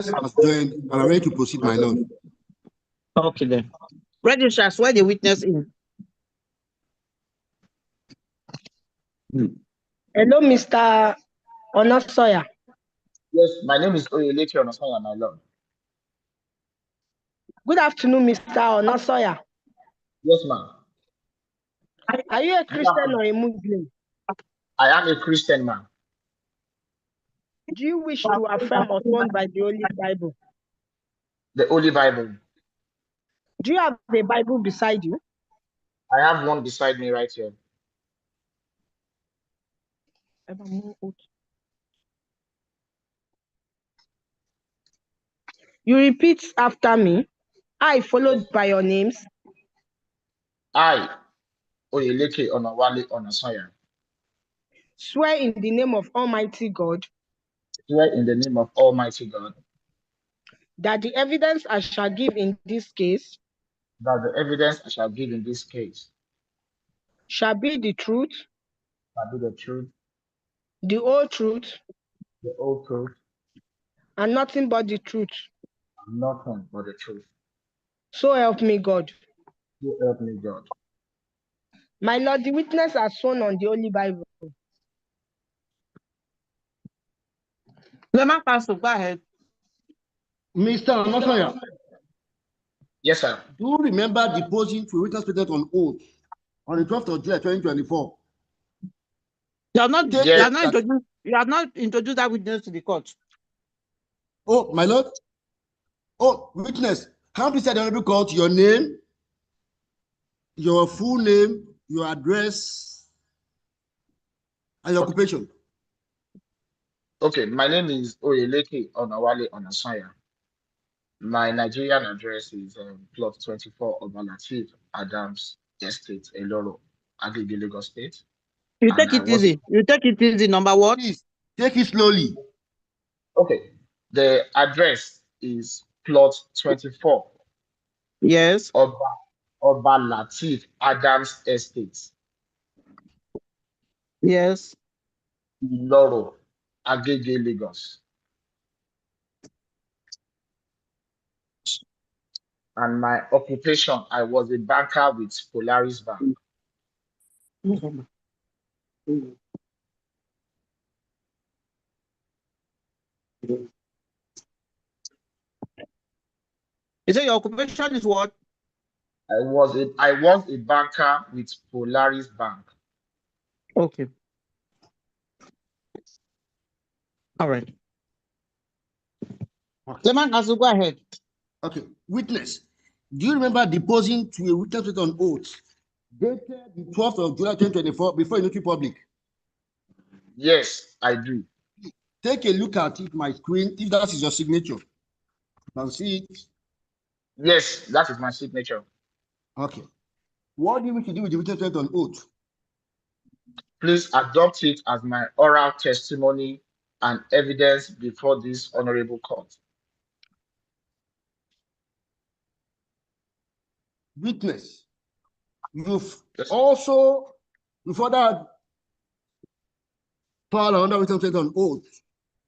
has joined and I'm ready to proceed, my lord. Okay then. Registrar, swear the witness in. Hello, Mr. Onosoya. Yes, my name is Oyeleke Onosanya, my lord. Good afternoon, Mr. Onosoya. Yes, ma'am. Are you a Christian or a Muslim? I am a Christian man. Do you wish to affirm or sworn by the Holy Bible? The Holy Bible. Do you have a Bible beside you? I have one beside me right here. You repeat after me. I, followed by your names. I, Oyeleke Onowale Onosanya, Swear in the name of Almighty God swear in the name of Almighty God that the evidence I shall give in this case that the evidence I shall give in this case shall be the truth, shall be the truth, the whole truth, the whole truth, and nothing but the truth. and nothing but the truth. So help me God. So help me God. My Lord, the witness has sworn on the Holy Bible. Lemon Council, go ahead. Mr. Onosoya, Yes, sir. do you remember deposing to a witness statement on oath on the 12th of July 2024? You have not, Yes, you have not introduced that witness to the court. Oh, my lord. Oh, witness, how to say the honorable court your name, your full name, your address, and your occupation? Okay, my name is Oyeleke Onowale Onosanya. My Nigerian address is plot 24 Obalatif Adams Estate, Eloro, Agege, Lagos State. You And take it easy. You take it easy, number one. Please, take it slowly. Okay, the address is plot 24 Yes. Obalatif Adams Estate, Yes. Eloro, Agege, Lagos. And my occupation, I was a banker with Polaris Bank. You say your occupation is what? I was a banker with Polaris Bank. Okay. All right. Lemon Council, go ahead. Okay, witness, do you remember deposing to a witness statement on oath dated the 12th of July 2024 before a notary public? Yes, I do. Take a look at it, my screen, if that is your signature. You can see it. Yes, that is my signature. Okay. What do you wish to do with the witness statement on oath? Please adopt it as my oral testimony and evidence before this honorable court. Witness, you've also, before that, filed another witness statement on oath,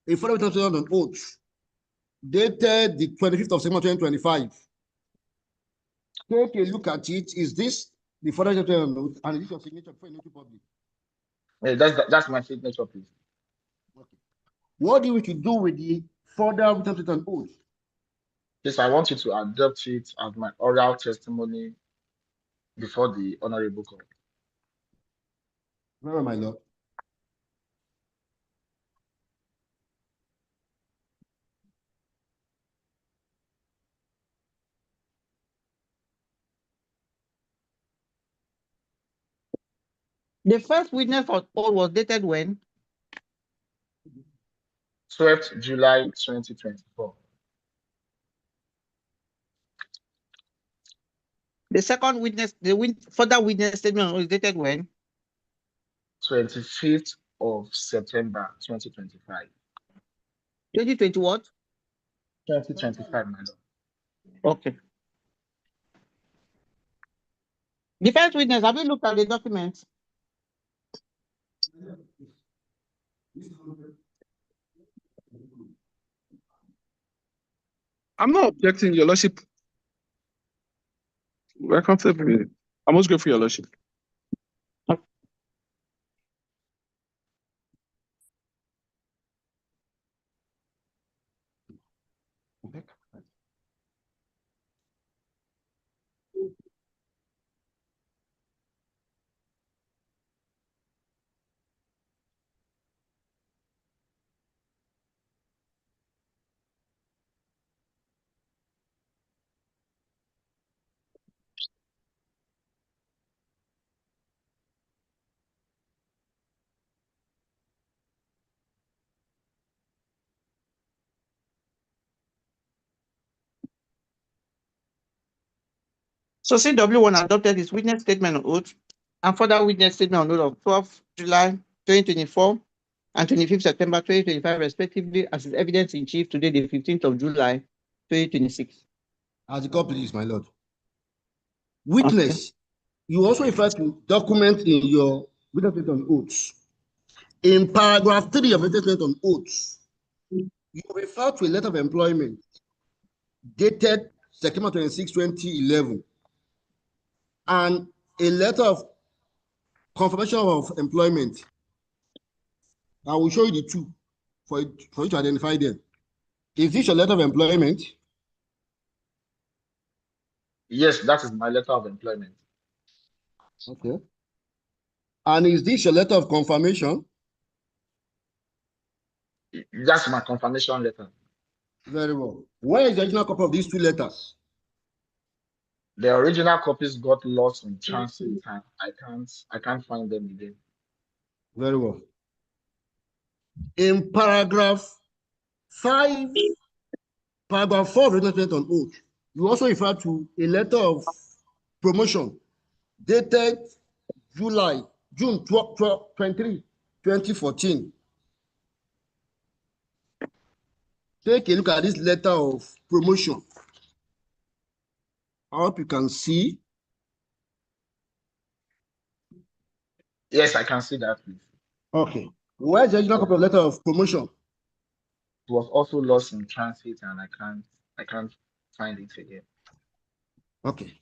a further witness statement on oath, dated the 25th of September 2025. Take a look at it. Is this the further witness statement on oath, and is this your signature before a notary public? That's my signature, please. Okay. What do you wish to do with the further witness statement on oath? Yes, I want you to adopt it as my oral testimony before the honorable court. Very well, my lord. The first witness for all was dated when? 12th July 2024. The second witness, further witness statement was dated when? 25th of September 2025. 2020 what? 2025, my lord. Okay. The first witness, have you looked at the documents? I'm not objecting, Your Lordship. We're comfortable. I must go for Your Lordship. So CW1 adopted his witness statement on oath and further witness statement on oath of 12 July 2024 and 25th September 2025 respectively as is evidence in chief today, the 15th of July 2026. As the court please, my lord. Witness, you also refer to document in your witness statement on oaths. In paragraph 3 of witness statement on oaths, you refer to a letter of employment dated September 26, 2011, and a letter of confirmation of employment. I will show you the two for you to identify them. Is this your letter of employment? Yes, that is my letter of employment. Okay. And is this your letter of confirmation? That's my confirmation letter. Very well. Where is the original copy of these two letters? The original copies got lost in transit and I can't find them again. Very well. In paragraph 5, paragraph 4 of written statement on oath, you also refer to a letter of promotion dated June 23, 2014. Take a look at this letter of promotion. I hope you can see. Yes, I can see that, please. Okay. Where's the original copy of letter of promotion? It was also lost in transit and I can't find it again. Okay.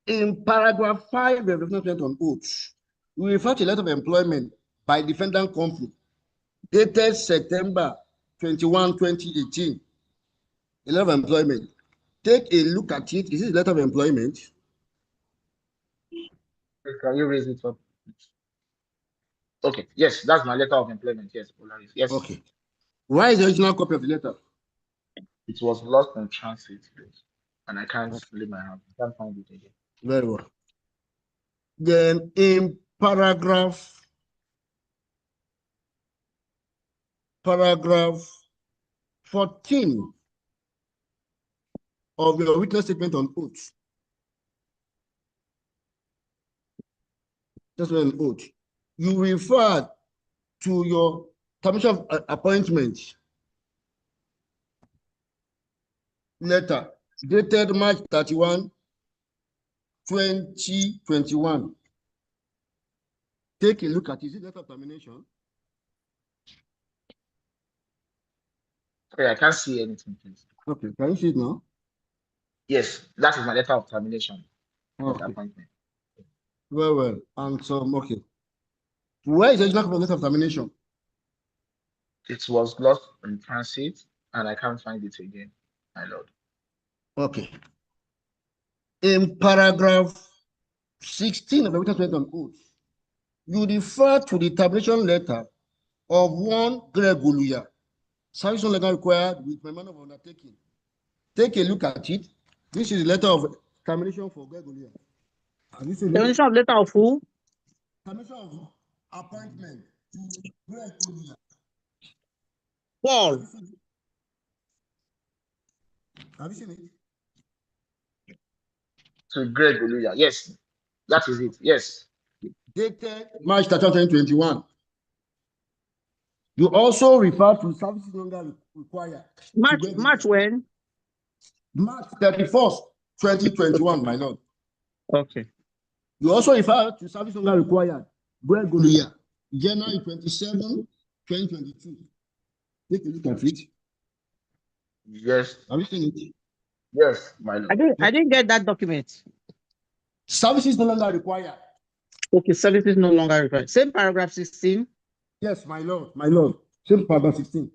In paragraph 5 of the written statement on oath, we refer to a letter of employment by defendant company dated September 21, 2018. A letter of employment. Take a look at it. Is this a letter of employment? Can you raise it up? Okay, yes, that's my letter of employment. Yes, Polaris. Yes. Okay. Where is the original copy of the letter? It was lost in transit, please. And I can't leave my hand. I can't find it again. Very well. Then in paragraph 14 of your witness statement on oath, just an oath, you refer to your termination of appointment letter dated March 31, 2021. Take a look at it. Is it letter of termination? Okay, I can't see anything, please. Okay, can you see it now? Yes, that is my letter of termination of Okay, appointment. very well. And some, okay. Where is the original copy of letter of termination? It was lost in transit and I can't find it again, my lord. Okay. In paragraph 16 of the witness statement on oath, you refer to the termination letter of one Greg Oluya. Service no longer required with memorandum of undertaking. Take a look at it. This is the letter of termination for Greg Oluya. Have you seen it? Termination of letter of who? Termination of appointment to Greg Oluya. Paul. Have you seen it? To Greg Oluya. Yes, that is it. Yes. Dated March 31, 2021. You also refer to services no longer required. March when? March 31st, 2021, my lord. Okay. You also refer to service no longer required. Greg Oluya, January 27, 2022. Take a look at it. Yes, Have you seen it? yes, my lord. I didn't get that document. Services no longer required. Okay, services no longer required. Same paragraph 16. Yes, my lord, my lord. Same paragraph 16.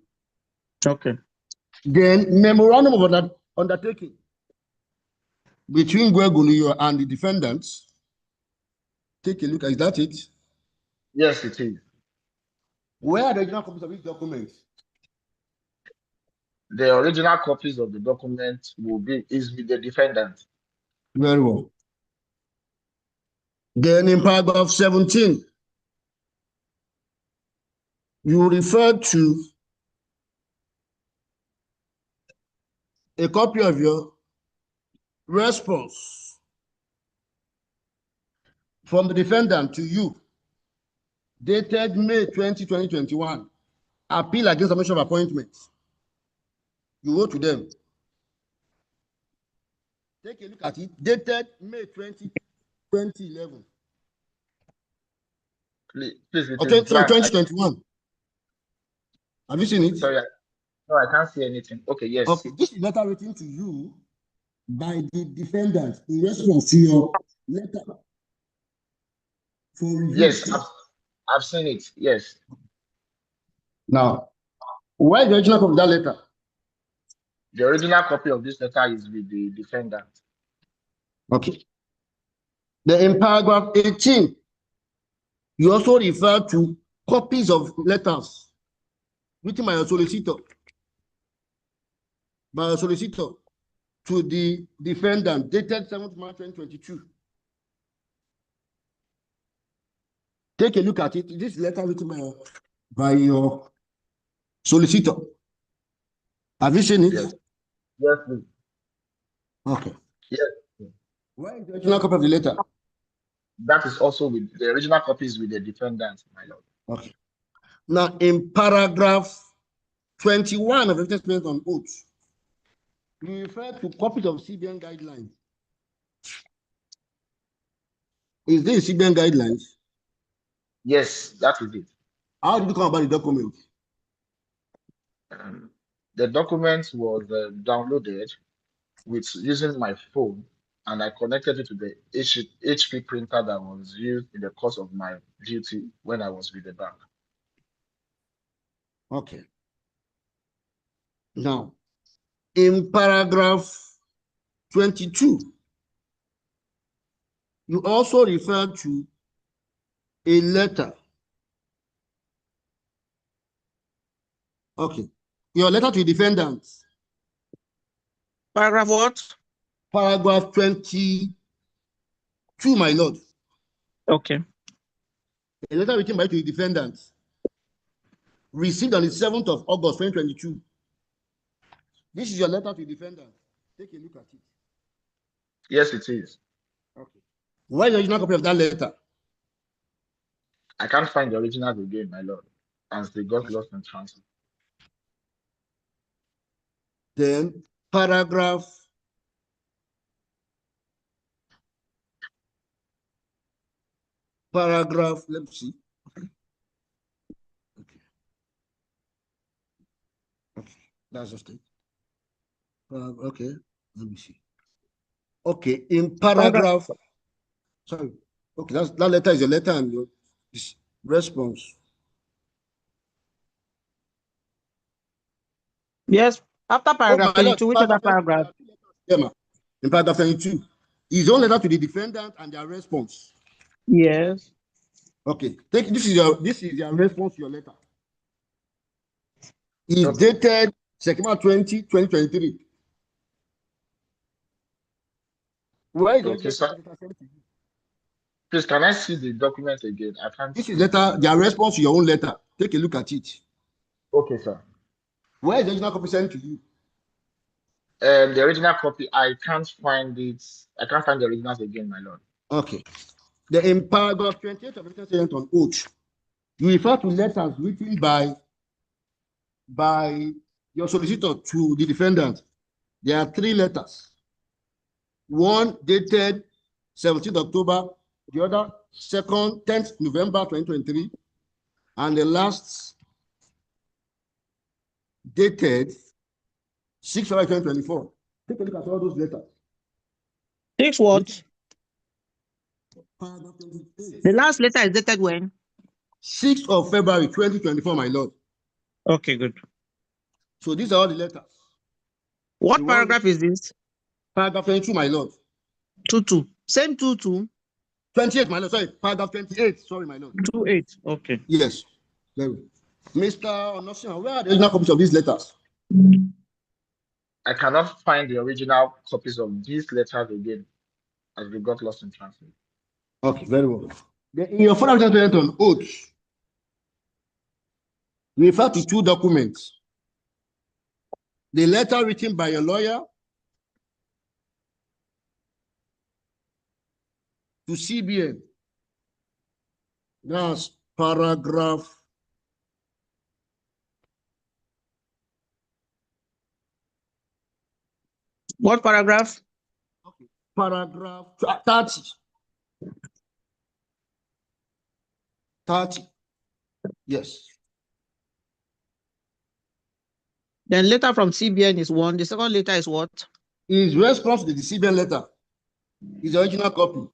Okay. Then memorandum of undertaking between Gwegunuyo and the defendants. Take a look. Is that it? Yes, it is. Where are the original copies of each document? The original copies of the document is with the defendant. Very well. Then in paragraph 17, you refer to a copy of your response from the defendant to you, dated May 20, 2021, appeal against submission of appointment. You go to them. Take a look at it, dated May 20, 2011. Please, it Or is blank. 2021. Have you seen it? Sorry, no, I can't see anything. Okay, yes. Okay, this is letter written to you by the defendant in response to your letter for review. Yes, I've seen it. Yes. Now, where is the original copy of that letter? The original copy of this letter is with the defendant. Okay. Then in paragraph 18, you also refer to copies of letters written by a solicitor to the defendant, dated 7th March 2022. Take a look at it. This letter written by your solicitor. Have you seen it? Yes. Yes, please. Okay. Yes. Where is the original copy of the letter? That is also with the original copies with the defendant, my lord. Okay. Now, in paragraph 21 of evidence based on oath, you refer to copies of CBN guidelines. Is this CBN guidelines? Yes, that is it. How did you come about the document? The document was downloaded with using my phone, and I connected it to the HP printer that was used in the course of my duty when I was with the bank. Okay. Now, in paragraph 22, you also refer to a letter. Okay. Your letter to the defendant. Paragraph what? Paragraph 22, my lord. Okay. A letter written by to the defendant, received on the 7th of August 2022. This is your letter to the defendant. Take a look at it. Yes, it is. Okay. Where is the original copy of that letter? I can't find the original again, my lord, as they got lost in transit. Then paragraph 'Let me see. Okay. That's just it. Okay, let me see. Okay, in paragraph, sorry. Okay, that letter is a letter and your response. Yes. After paragraph my lord, 22, which other paragraph? Yeah, in paragraph 22, his own letter to the defendant and their response. Yes. Okay, this is your response to your letter. It's Okay. dated September 20, 2023. Where is Okay, the sir. Please, can I see the document again? I can't. This is letter, their response to your own letter. Take a look at it. Okay, sir. Where is the original copy sent to you? The original copy, I can't find it. I can't find the originals again, my lord. Okay. In paragraph 28 of the statement on oath, you refer to letters written by your solicitor to the defendant. There are 3 letters. One dated 17th October, the other 10th November 2023, and the last dated 6 February 2024. Take a look at all those letters. 6 what? Paragraph 28. The last letter is dated when? 6th of February 2024, my lord. Okay, good. So these are all the letters. What The one- paragraph is this? Paragraph 22, my lord. 22. Same 22. 28, my lord. Sorry, paragraph 28. Sorry, my lord. 28. Okay. Yes. Very good. Mr. Onosia, where are the original copies of these letters? I cannot find the original copies of these letters again, as they got lost in translation. Okay, very well. Then in your further statement on oath, you refer to 2 documents. The letter written by your lawyer to CBN. That's paragraph 30. Yes. Then letter from CBN is 1. The second letter is what? His response to the CBN letter is the original copy.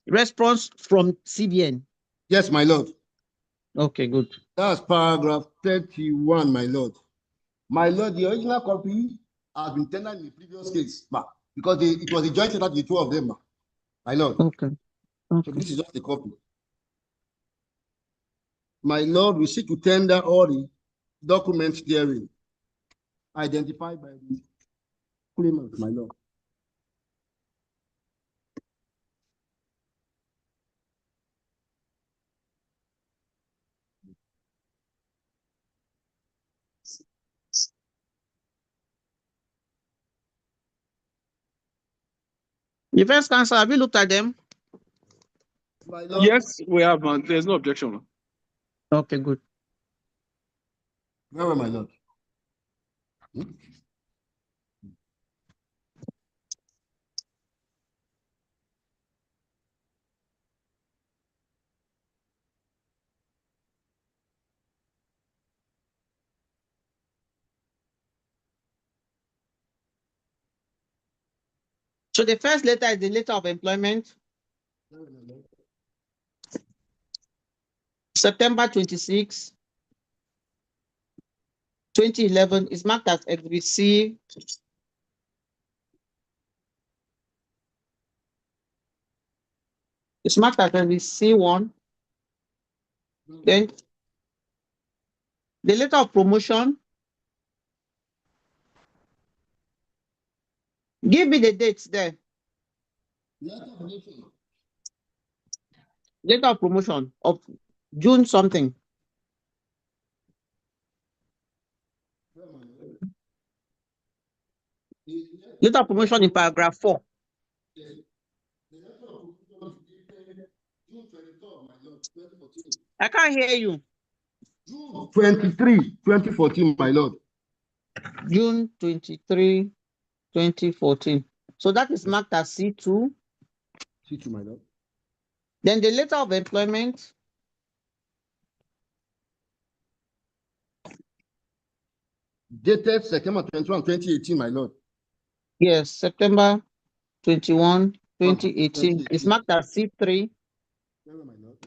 Response from CBN. Yes, my lord. Okay, good. That's paragraph 31, my lord. My lord, the original copy has been tendered in the previous case, because it was a joint letter to the 2 of them, my lord. Okay. So this is just the copy. My lord, we seek to tender all the documents therein identified by the claimant, my lord. Defense counsel, have you looked at them? My lord. Yes, we have, man. There's no objection. Okay, good. Very well, my lord. So the first letter is the letter of employment. September 26, 2011 is marked as Exhibit C. It's marked as Exhibit C1. Then the letter of promotion. Give me the dates there. Letter of promotion of June something. Letter of promotion in paragraph 4. I can't hear you. June 23, 2014, my lord. June 23, 2014. So that is marked as C2. C2, my lord. Then the letter of employment. Dated September 21, 2018, my lord. Yes, September 21, 2018. It's marked as C3. Very well, my lord.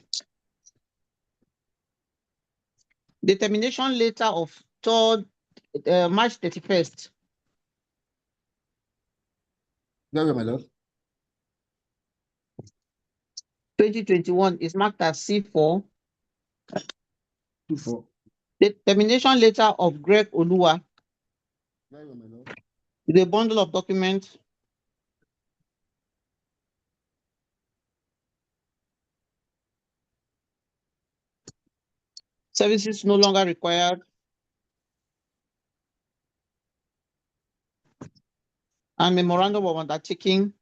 The termination letter of March 31st. Very well, my lord. 2021 is marked as C4. 24. The termination letter of Greg Oluwa. Very well, my lord. The bundle of documents. Services no longer required. And memorandum of undertaking.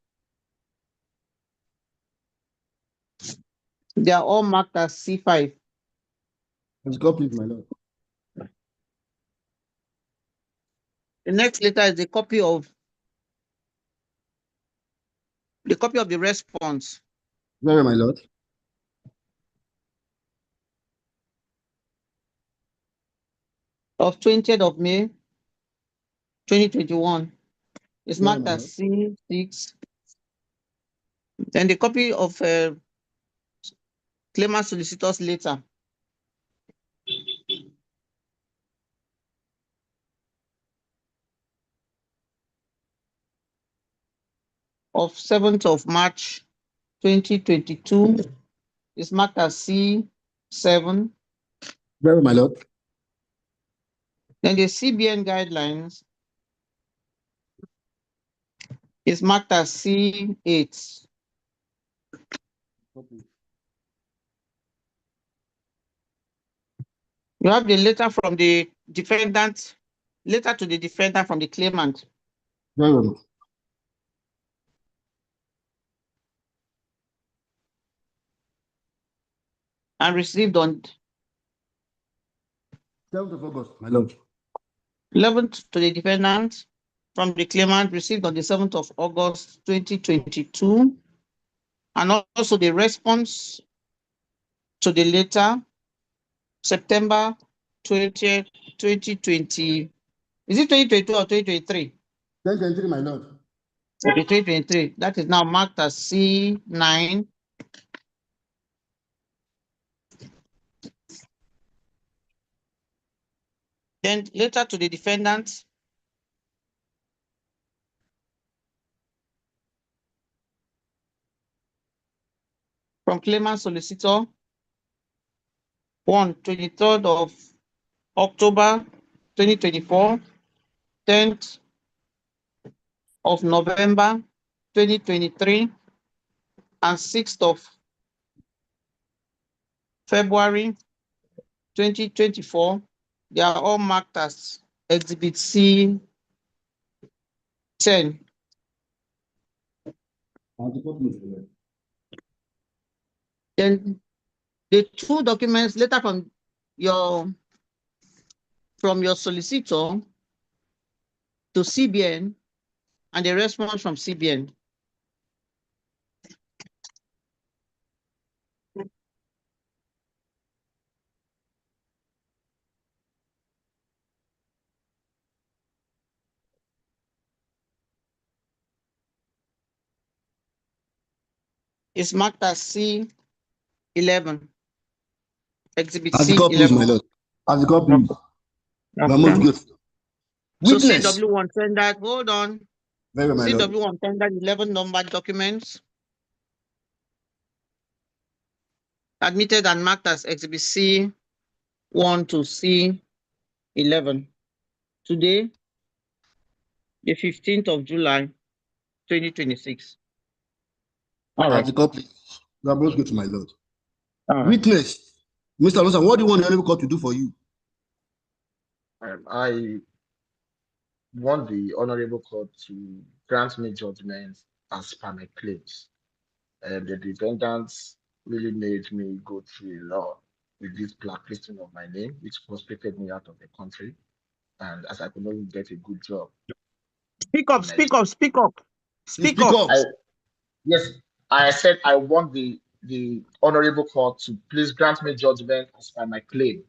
They are all marked as C5. Let's go, please, my lord. The next letter is the copy of the response. Very well, my lord. of 20th of May, 2021 is marked my as C6. Then the copy of claimant solicitor's letter of 7th of March, 2022 is marked as C7. Very, my lord. Then the CBN guidelines is marked as C8. You have the letter from the defendant, letter to the defendant from the claimant. Very well. And received on 7th of August, my lord. 11th to the defendant from the claimant, received on the 7th of August, 2022. And also the response to the letter, September 20th, 2020. Is it 2022 or 2023? 2023, my lord. Okay, 2023. That is now marked as C9. Then letter to the defendant from claimant solicitor, 23rd of October 2024, 10th of November 2023, and 6th of February 2024. They are all marked as Exhibit C 10. Then the two documents, letter from your solicitor to CBN and the response from CBN. Is marked as C11. Exhibit As the call, please, my C11. lord. As the call, please. Okay. We are most grateful. So Witness. CW1 tendered, hold on. Very well, my lord. CW1 tendered 11 numbered documents admitted and marked as Exhibit C1 to C11. Today, the 15th of July, 2026. All As right. the call, please. We are most grateful, my lord. All right. Witness. Mr. Alonso, what do you want the honorable court to do for you? I want the honorable court to grant me judgment as per my claims. The defendants really made me go through a lot with this blacklisting of my name, which frustrated me out of the country. And as I could not get a good job. Speak up, speak up, speak up. Speak up. Yes, I said I want the honorable court to please grant me judgment as per my claim.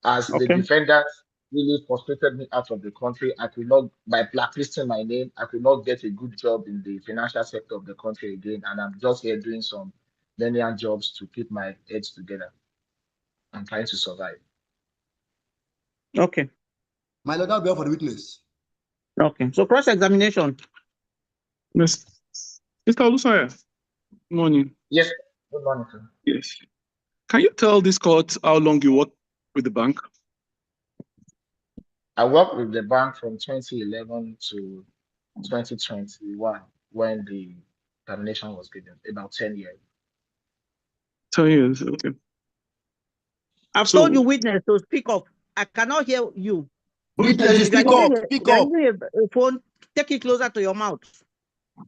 As the Okay. defendants really frustrated me out of the country, I could not, by blacklisting my name, I could not get a good job in the financial sector of the country again. And I'm just here doing some menial jobs to keep my heads together. I'm trying to survive. Okay. My lord, that will be all for the witness. Okay. So cross-examination. Yes. Mr. Olusanya, good morning. Yes, good morning, sir. Yes. Can you tell this court how long you worked with the bank? I worked with the bank from 2011 to 2021 when the termination was given, about 10 years. 10 years, okay. I've So- told you, witness, to speak up. I cannot hear you. Witness, speak up, speak up. A phone, take it closer to your mouth.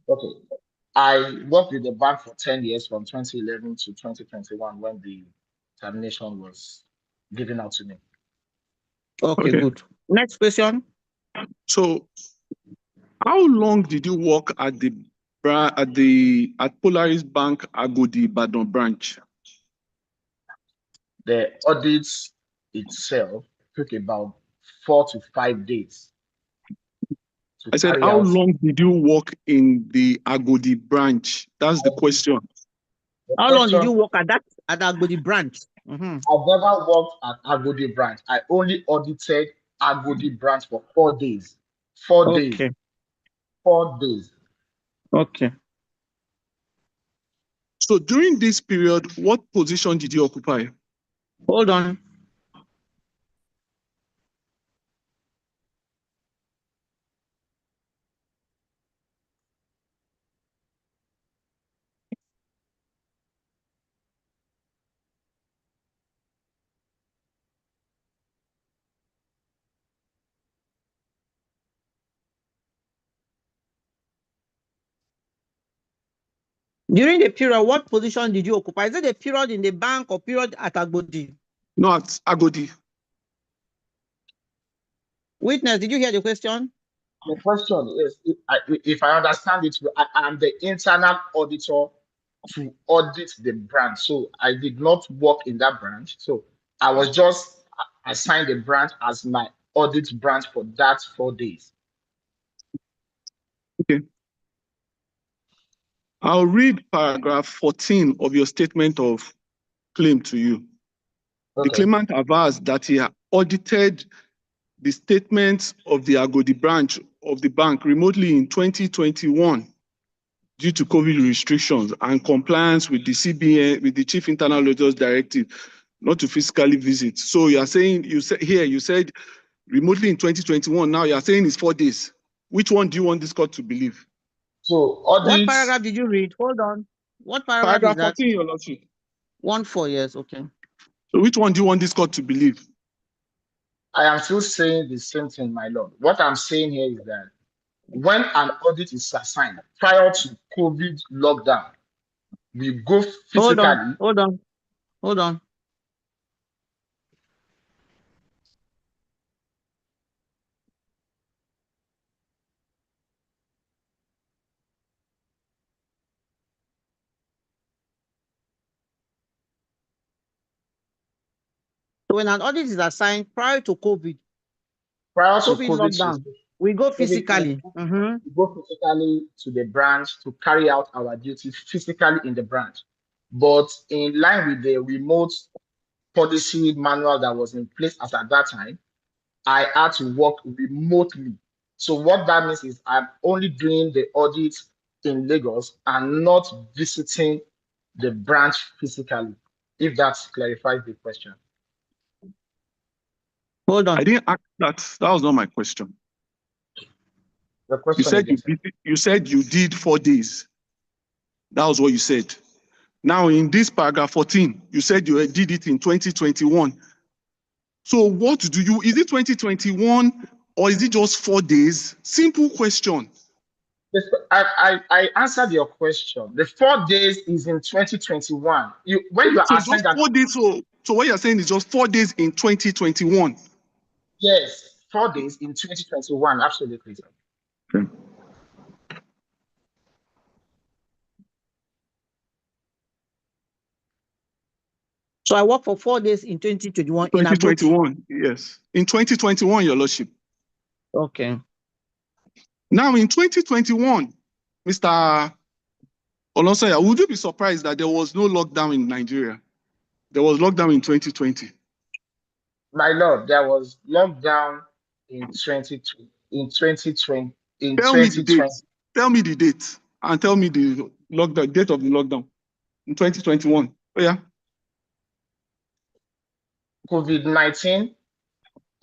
Okay. I worked with the bank for 10 years from 2011 to 2021 when the termination was given out to me. Okay, Okay. good. Next question. So how long did you work at Polaris Bank Agodi Badon branch? The audits itself took about 4 to 5 days to I said, carry how out. long did you work in the Agodi branch? That's the question. The How long did question, you work at the Agodi branch? Mhm. I've never worked at Agodi branch. I only audited Agodi branch for 4 days. 4 days. Okay. 4 days. Okay. So during this period, what position did you occupy? Hold on. During the period, what position did you occupy? Is it a period in the bank or period at Agodi? No, at Agodi. Witness, did you hear the question? The question is, if I understand it, I am the internal auditor to audit the branch. So I did not work in that branch. So I was just assigned the branch as my audit branch for that 4 days. Okay. I'll read paragraph 14 of your statement of claim to you. The Okay. claimant avers that he audited the statements of the Agodi branch of the bank remotely in 2021 due to COVID restrictions and compliance with the CBN, with the Chief Internal Auditors Directive, not to physically visit. So you are saying, you said remotely in 2021, now you are saying it's 4 days. Which one do you want this court to believe? So What audits, paragraph did you read? Hold on. What paragraph is Paragraph that? 14, Your Lordship. 1-4, yes, okay. So which one do you want this court to believe? I am still saying the same thing, my lord. What I'm saying here is that when an audit is assigned prior to COVID lockdown, we go Hold on, physically. hold on, hold on. So when an audit is assigned prior to COVID Prior to lockdown, COVID, we go COVID, physically. we go physically to the branch to carry out our duty physically in the branch. But in line with the remote policy manual that was in place as at that time, I had to work remotely. So what that means is I'm only doing the audit in Lagos and not visiting the branch physically, if that clarifies the question. Hold on. I didn't ask that. That was not my question. The You question said again, you said you did 4 days. That was what you said. Now in this paragraph 14, you said you did it in 2021. So what do you, is it 2021 or is it just 4 days? Simple question. Yes, I answered your question. The 4 days is in 2021. When you are So asking just that, 4 days. So what you're saying is just 4 days in 2021. yes, 4 days in 2021, absolutely. Sir. Okay. So I worked for 4 days in 2021 in Agodi. 2021, yes. In 2021, Your Lordship. Okay. Now in 2021, Mr. Olonsanya, would you be surprised that there was no lockdown in Nigeria? There was lockdown in 2020. My lord, there was lockdown in 2020. In Tell me the 2020, date. Tell me the date and tell me the lockdown, date of the lockdown in 2021. Oh yeah. COVID-19.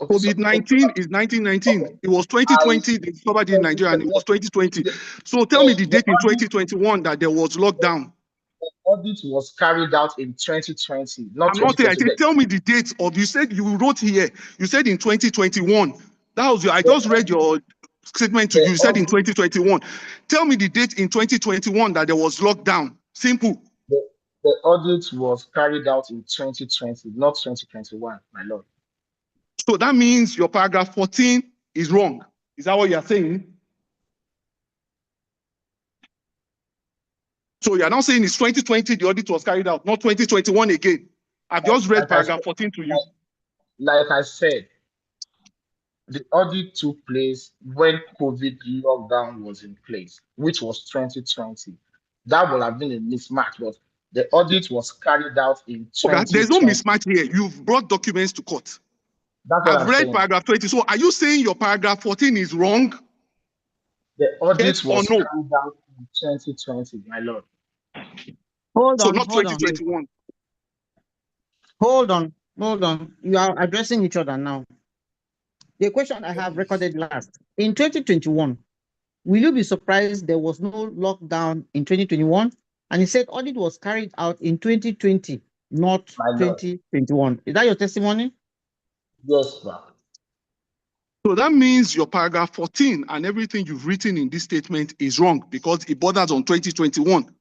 COVID-19 is 1919. Okay. It was 2020 they discovered it in Nigeria and it was 2020. So tell me Yes, the date in 2021 that there was lockdown. the audit was carried out in 2020, not I'm not saying, I 2020. said, tell me the date of, you said you wrote here, you said in 2021. That was your, I just read your statement to you, you said in 2021. Tell me the date in 2021 that there was lockdown. Simple. The audit was carried out in 2020, not 2021, my lord. So that means your paragraph 14 is wrong. Is that what you're saying? So you're now saying it's 2020 the audit was carried out, not 2021 again. I've just read paragraph 14 to you. Like I said, the audit took place when COVID lockdown was in place, which was 2020. That would have been a mismatch, but the audit was carried out in There's no 2020. mismatch here. You've brought documents to court. That's what I've I'm read saying. paragraph 20. So are you saying your paragraph 14 is wrong? The audit Yes or was no? carried out in 2020, my lord. Hold So on, not hold on, 2021. hold on, hold on. You are addressing each other now. The question I have recorded last in 2021. Will you be surprised there was no lockdown in 2021? And he said audit was carried out in 2020, not My lord. 2021. Is that your testimony? Yes, sir. So that means your paragraph 14 and everything you've written in this statement is wrong because it borders on 2021.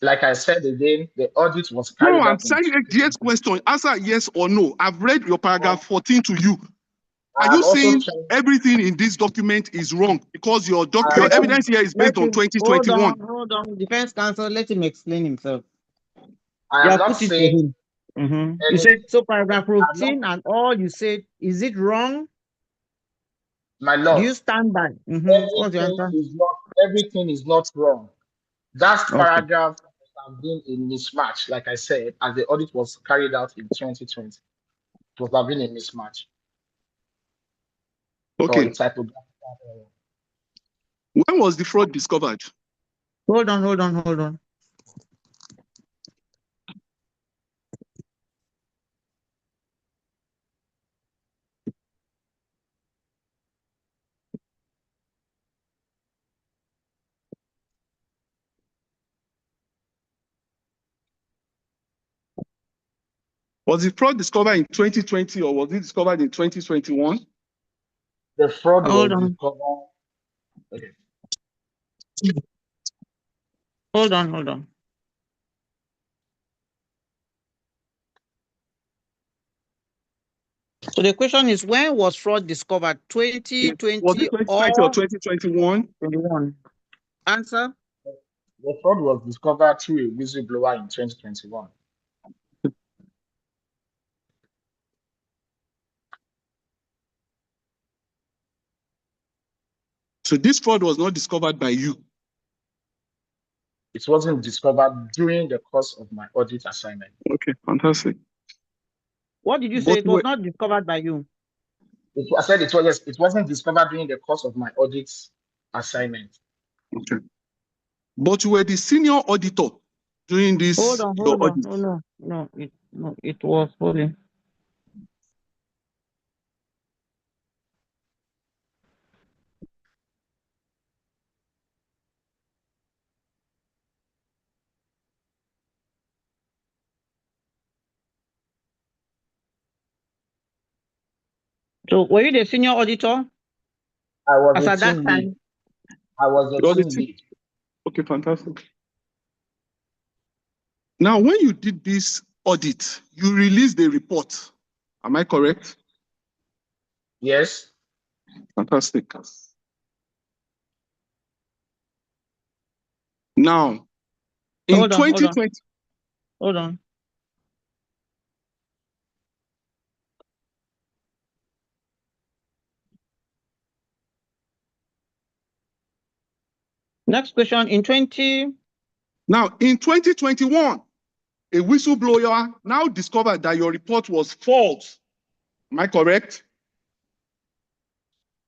Like I said again, the audit was No, carried I'm out in saying a yes question. Answer yes or no. I've read your paragraph 14 to you. I Are have you also saying checked. everything in this document is wrong because your I have Let him, evidence here is let based on him, hold 2021? on, hold on. Defense counsel, let him explain himself. I You am have not put it to saying him. You any. said, so paragraph I'm not, 14 and all you said, is it wrong? my Do lord. you stand by? What's your answer? Everything is not wrong. That Okay. paragraph has been a mismatch, like I said, as the audit was carried out in 2020. It was have been a mismatch or a Okay. typographical error. When was the fraud discovered? Hold on, hold on, hold on. Was the fraud discovered in 2020 or was it discovered in 2021? The fraud Hold was on, discovered. Okay. hold on, hold on. So the question is, when was fraud discovered? Yes. Was 2020 it 2020 or or 2021? 21? Answer. The fraud was discovered through a whistleblower in 2021. So this fraud was not discovered by you. It wasn't discovered during the course of my audit assignment. Okay, fantastic. What did you say? But It was not discovered by you. I said it was, yes, it wasn't discovered during the course of my audit assignment. okay. But you were the senior auditor during Hold this on, your hold on. audit. No, it was holding. So were you the senior auditor I was as a at that team lead. time? I was a You are the team team. lead. Okay, fantastic. Now, when you did this audit, you released the report. Am I correct? Yes. Fantastic. Now, in Hold on, hold on, 2020, hold on. Next question. now in 2021, a whistleblower now discovered that your report was false. Am I correct?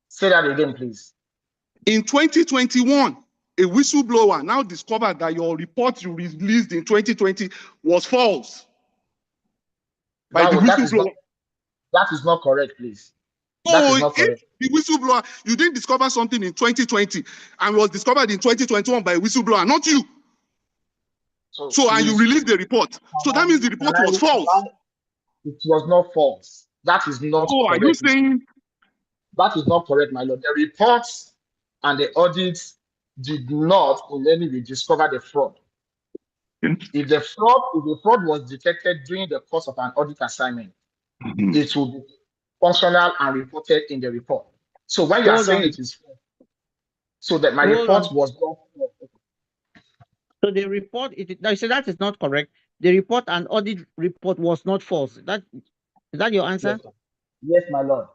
Say that again, please. In 2021, a whistleblower now discovered that your report you released in 2020 was false by the That is not whistleblower. correct, please. That So is not if correct. the whistleblower, you didn't discover something in 2020 and was discovered in 2021 by a whistleblower, not you. So So, and you please, released the report. So that means the report was false. it was not false. That is not So are you correct. saying, That is not correct, my lord. The reports and the audits did not in any way discover the fraud. If the fraud was detected during the course of an audit assignment, it will be functional and reported in the report. So when you are Hold saying on, it is false, so that my hold report on. was not false. So the report, I said that is not correct. The report and audit report was not false. Is that your Yes, answer? sir. Yes, my lord.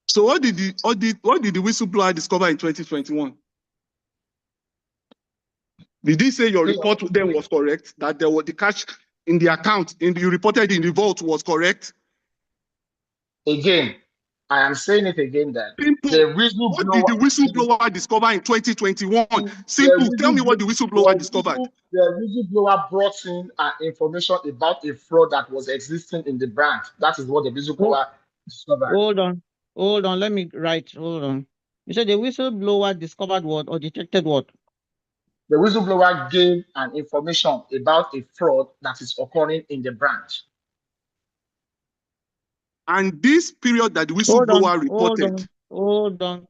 So what did the whistleblower discover in 2021? Did he say your report then was correct? That there was the cash in the account you reported in the vault was correct? Again, I am saying it again that Simple. What did the whistleblower discover in 2021? Simple. Tell me what the whistleblower discovered. The whistleblower brought in information about a fraud that was existing in the branch. That is what the whistleblower discovered. Hold on. Let me write. Hold on. You said the whistleblower discovered what or detected what? The whistleblower gave an information about a fraud that is occurring in the branch. And this period that the whistleblower reported. Hold on.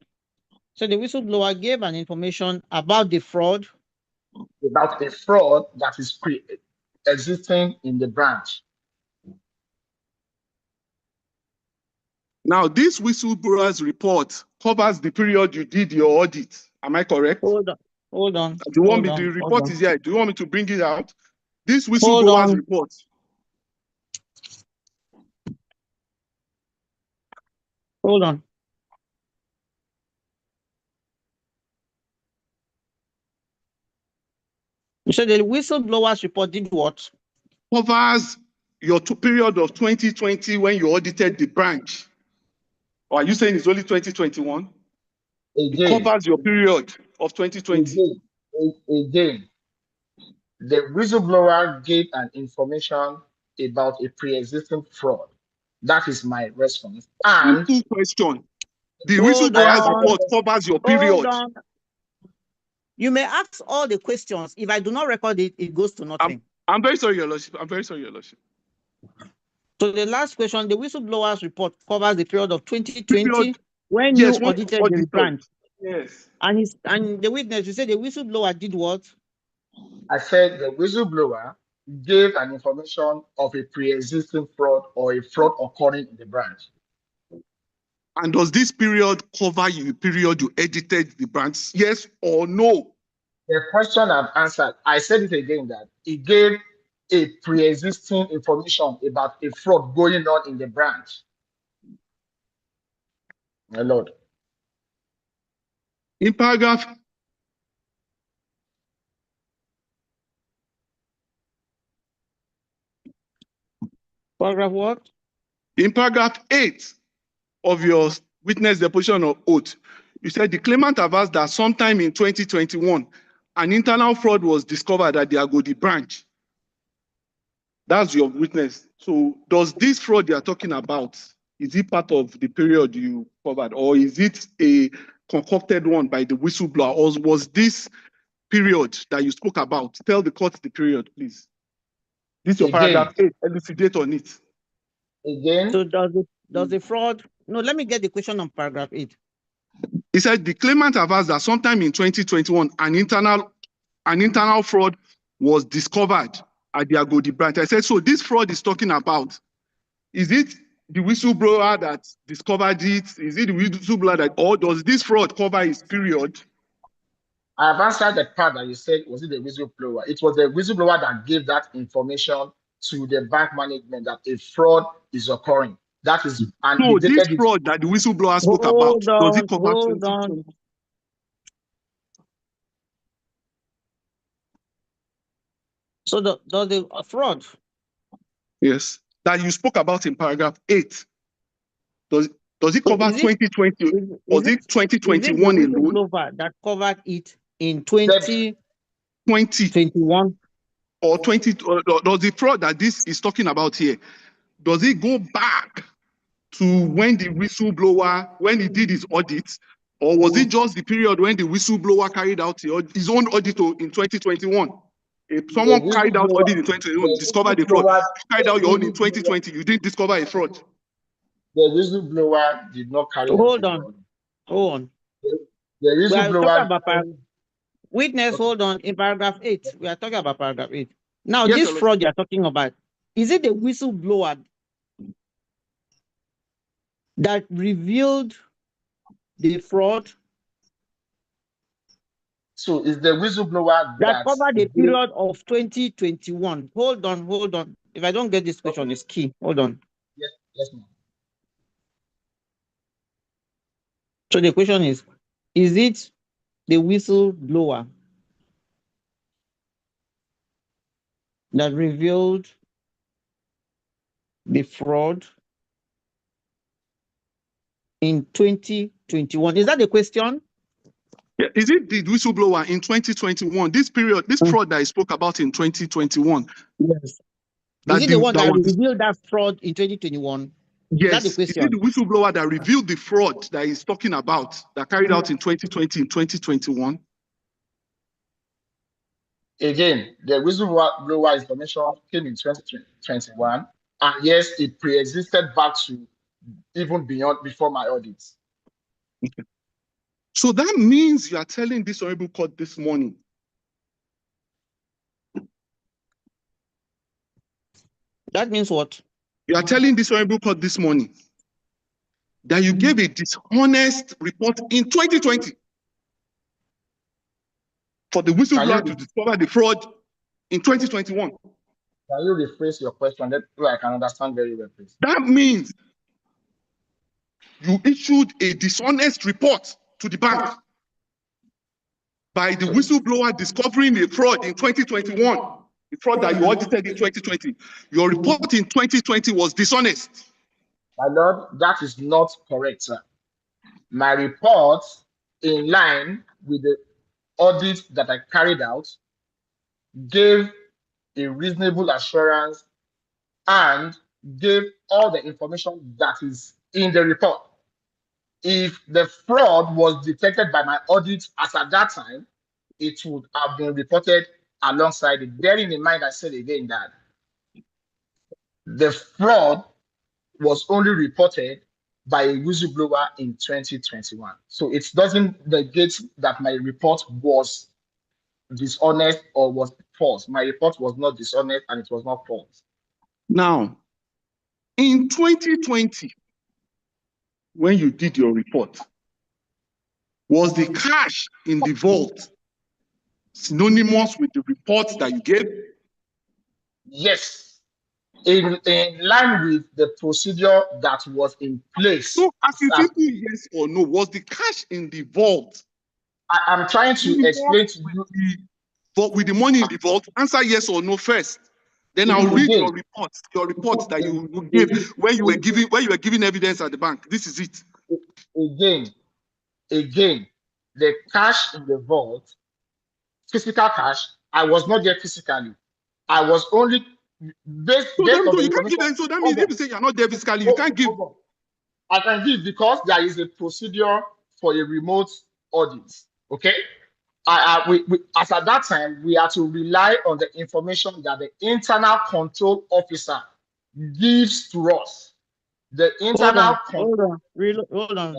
So the whistleblower gave an information about the fraud. About a fraud that is existing in the branch. Now, this whistleblower's report covers the period you did your audit. Am I correct? Hold on. Do you want me? The report is here. Do you want me to bring it out? This whistleblower's report. Hold on. You said the whistleblower's report did what? Covers your period of 2020 when you audited the branch. Or are you saying it's only 2021? It covers your period of 2020. Again, the whistleblower gave an information about a pre-existing fraud. That is my response. And question. The whistleblower's report covers your period. You may ask all the questions. If I do not record it, it goes to nothing. I'm very sorry, Your Lordship. I'm very sorry, Your Lordship. So the last question, the whistleblower's report covers the period of 2020 when you audited the branch. Yes. And the witness, you said the whistleblower did what? I said the whistleblower gave an information of a pre-existing fraud or a fraud occurring in the branch. And does this period cover the period you edited the branch? Yes or no? The question I've answered, I said it again that he gave a pre-existing information about a fraud going on in the branch. My Lord. In paragraph what? In paragraph 8 of your witness deposition of oath, you said the claimant advised that sometime in 2021, an internal fraud was discovered at the Agodi branch. That's your witness. So does this fraud you are talking about, is it part of the period you covered, or is it a concocted one by the whistleblower, or was this period that you spoke about? Tell the court the period, please. This is your paragraph 8, elucidate on it. Again. So does the fraud, no, let me get the question on paragraph 8. He said the claimant advised that sometime in 2021, an internal fraud was discovered at the Agodi branch. I said, so this fraud is talking about, is it the whistleblower that discovered it? Is it the whistleblower that, or does this fraud cover his period? I've answered the part that you said, was it the whistleblower? It was the whistleblower that gave that information to the bank management that a fraud is occurring. That is, and so this fraud that the whistleblower spoke about, does it cover 2020? So does the fraud? Yes, that you spoke about in paragraph 8. Does it cover 2020? Was it 2021 alone? That covered it in 2021 or 20? Does the fraud that this is talking about here, does it go back to when the whistleblower, when he did his audit, or was it just the period when the whistleblower carried out his own audit in 2021? If someone carried out audit in 2021, discovered a fraud, you carried out your own in 2020, you didn't discover a fraud. The whistleblower did not carry out. Hold on. The whistleblower. Witness, hold on. In paragraph 8, we are talking about paragraph 8. Now, yes, this fraud you are talking about, is it the whistleblower that revealed the fraud? So is the whistleblower that covered the period of 2021? Hold on. If I don't get this question, it's key. Hold on. Yes, ma'am. So the question is it the whistleblower that revealed the fraud in 2021? Is that the question? Yeah, is it the whistleblower in 2021? This period, this fraud that I spoke about in 2021. Yes. Is it the one that revealed that fraud in 2021? Yes. Is that the question? Is it the whistleblower that revealed the fraud that he's talking about, that carried out in 2020 and 2021? Again, the whistleblower information came in 2021, and yes, it pre-existed back to even before my audits. Okay. So that means you are telling this honorable court this morning that means what? You are telling this honorable court this morning that you gave a dishonest report in 2020 for the whistleblower to discover the fraud in 2021. Can you rephrase your question so I can understand very well, please? That means you issued a dishonest report to the bank by the whistleblower discovering a fraud in 2021, the fraud that you audited in 2020. Your report in 2020 was dishonest. My lord, that is not correct, sir. My report, in line with the audit that I carried out, gave a reasonable assurance and gave all the information that is in the report. If the fraud was detected by my audit as at that time, it would have been reported alongside it. Bearing in mind, I said again that the fraud was only reported by a whistleblower in 2021. So it doesn't negate that my report was dishonest or was false. My report was not dishonest and it was not false. Now, in 2020, when you did your report, was the cash in the vault synonymous with the report that you gave? Yes. In line with the procedure that was in place. So, as a simple yes or no, was the cash in the vault? I'm trying to explain to you. But with the money in the vault, answer yes or no first. Then I'll read your report that you gave when you were giving evidence at the bank. This is it. Again, the cash in the vault, physical cash, I was not there physically. I was only based on the information. So that means if you say you're not there physically, you can't give. I can give because there is a procedure for a remote audit. Okay. As at that time, we had to rely on the information that the internal control officer gives to us. The internal hold on.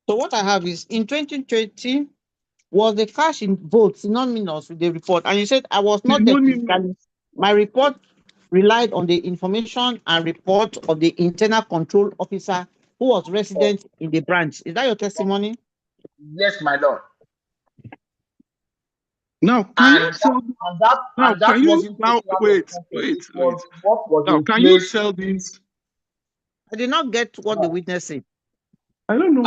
So what I have is in 2020, was the cash in votes synonymous with the report? And you said I was not there physically. My report relied on the information and report of the internal control officer who was resident in the branch. Is that your testimony? Yes, my lord. Now, can you tell this? I did not get what the witness said. I don't know.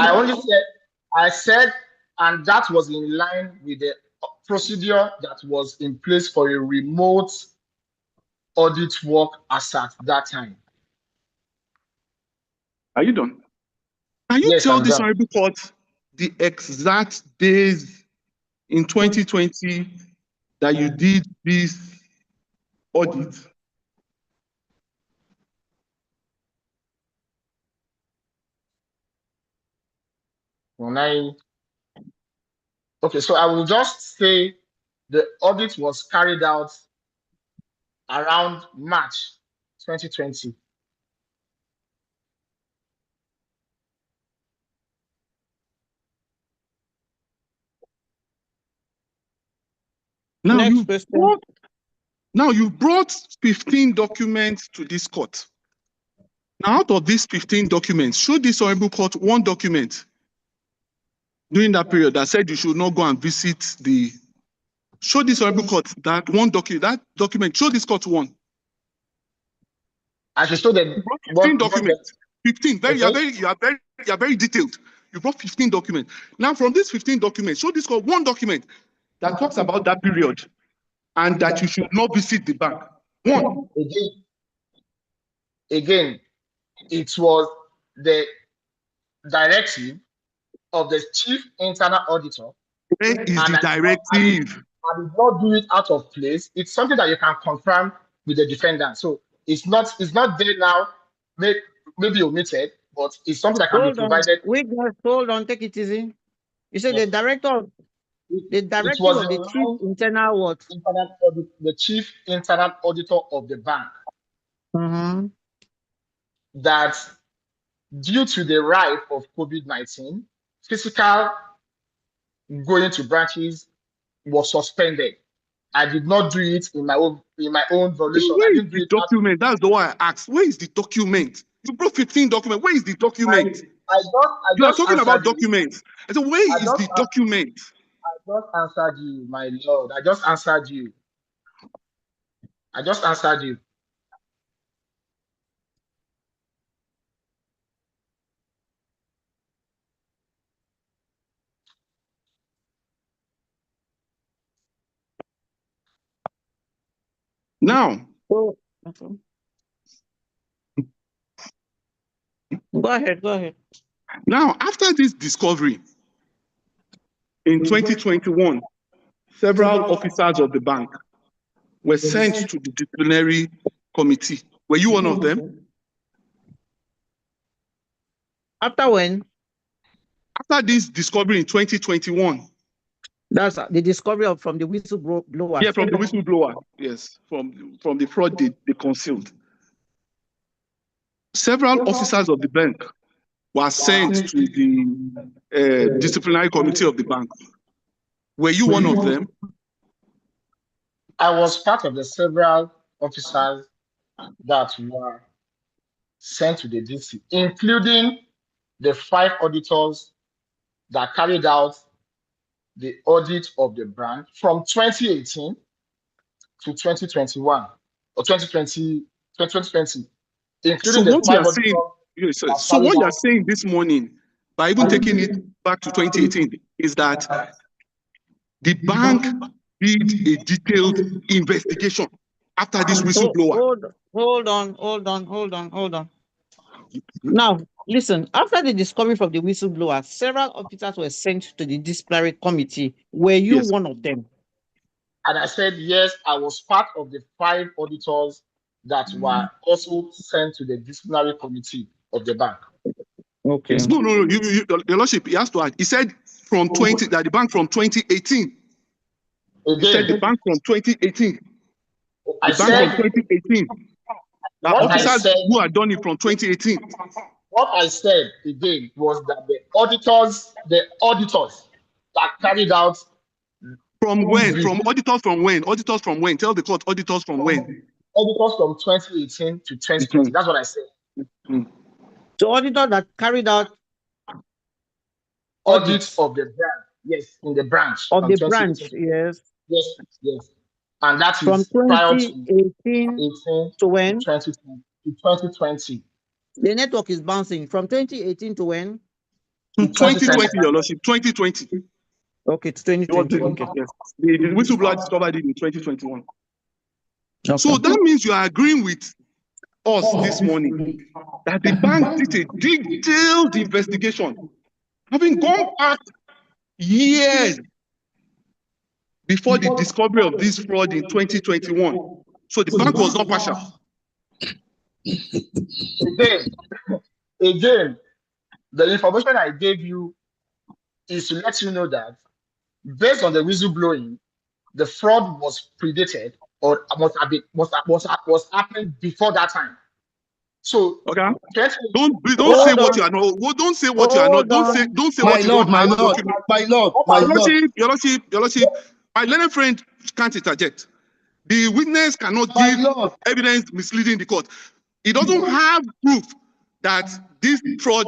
I said, and that was in line with the procedure that was in place for a remote audit work as at that time. Are you done? Can you tell this honorable court the exact days in 2020 that you did this audit? Okay, so I will just say the audit was carried out around March 2020. Now, next question. Now you brought 15 documents to this court. Now, out of these 15 documents, show this honorable court one document during that period that said you should not go and visit the. Show this honorable court that one document. That document. Show this court one. I should show them You brought 15 documents. 15. Very, Okay. you are very detailed. You brought 15 documents. Now, from these 15 documents, show this court one document that talks about that period and that you should not visit the bank. One. Again, it was the directive of the chief internal auditor. Where is the directive? I did not do it out of place. It's something that you can confirm with the defendant. So it's not there now, maybe omitted, but it's something that can be provided. Witness, hold on, take it easy. You said the director of the chief internal what? The chief internal auditor of the bank. Mm-hmm. That due to the rise of COVID-19, physical going to branches was suspended. I did not do it in my own volition. Where is the document? That's the one I asked. Where is the document? You brought 15 documents. Where is the document? You are talking about documents. I said, where is the document? I just answered you, my lord. I just answered you. Now, Go ahead. Now, after this discovery, in 2021, several officers of the bank were sent to the disciplinary committee. Were you one of them? After when? After this discovery in 2021. That's the discovery from the whistleblower. Yeah, from the whistleblower. Yes, from the fraud they concealed. Several officers of the bank were sent to the disciplinary committee of the bank. Were you one of them? I was part of the several officers that were sent to the DC, including the 5 auditors that carried out the audit of the branch from 2018 to 2021 or 2020, including the 5 auditors. So what you are saying this morning, by even taking it back to 2018, is that the bank did a detailed investigation after this whistleblower. Hold on. Now, listen, after the discovery from the whistleblower, several officers were sent to the disciplinary committee. Were you one of them? And I said, yes, I was part of the 5 auditors that were also sent to the disciplinary committee of the bank. Okay. No. Your Lordship, he has to add. He said that the bank from 2018. He said the bank from 2018. I said from 2018. The officers who had done it from 2018. What I said again was that the auditors that carried out. From when? From auditors from when? Auditors from when? Tell the court auditors from when? Auditors from 2018 to 2020. That's what I said. So auditors that carried out audits of the branch. Yes, in the branch. Of the branch, yes. Yes. And that is from 2018 to when? 2020. The network is bouncing. From 2018 to when? To 2020, Your Lordship. 2020. Okay, to 2020. Okay. Yes. The whistleblower discovered it in 2021. Okay. So that means you are agreeing with us this morning that the bank did a detailed investigation, having gone back years before the discovery of this fraud in 2021. So the bank was not partial. Again, the information I gave you is to let you know that based on the whistleblowing, the fraud was predated or was happening before that time. So okay, don't say what you are not. Don't say what you are not. Don't say what you don't have. My lord. Your lordship. My learned friend can't interject. The witness cannot My give lord, evidence misleading the court. He doesn't have proof that this fraud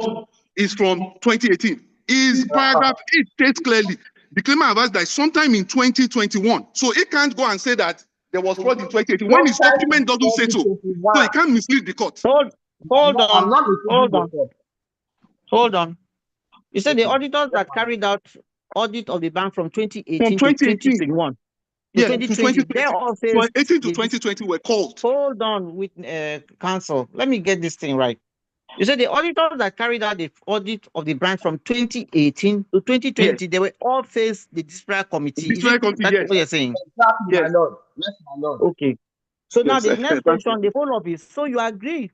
is from 2018. His paragraph 8 states clearly, the claimant advised that sometime in 2021. So he can't go and say that there was fraud in 2018 when his Sometime in document doesn't say so. 2021. So he can't mislead the court. Hold I'm on, not misleading the court. hold on. You said the Okay. auditors that carried out audit of the bank from From 2018 to 2018, 2021 to yeah, to 2020, they 2020, all faced 2018 to the 2020 were called. Hold on with counsel. Let me get this thing right. You said the auditors that carried out the audit of the branch from 2018 to 2020, they were all faced the disciplinary committee. Is Disciplinary it committee, that yes. what you're saying? Exactly, my Yes. lord. Yes, my lord. Okay. So now Yes, the next thank question, the follow-up is, so you agree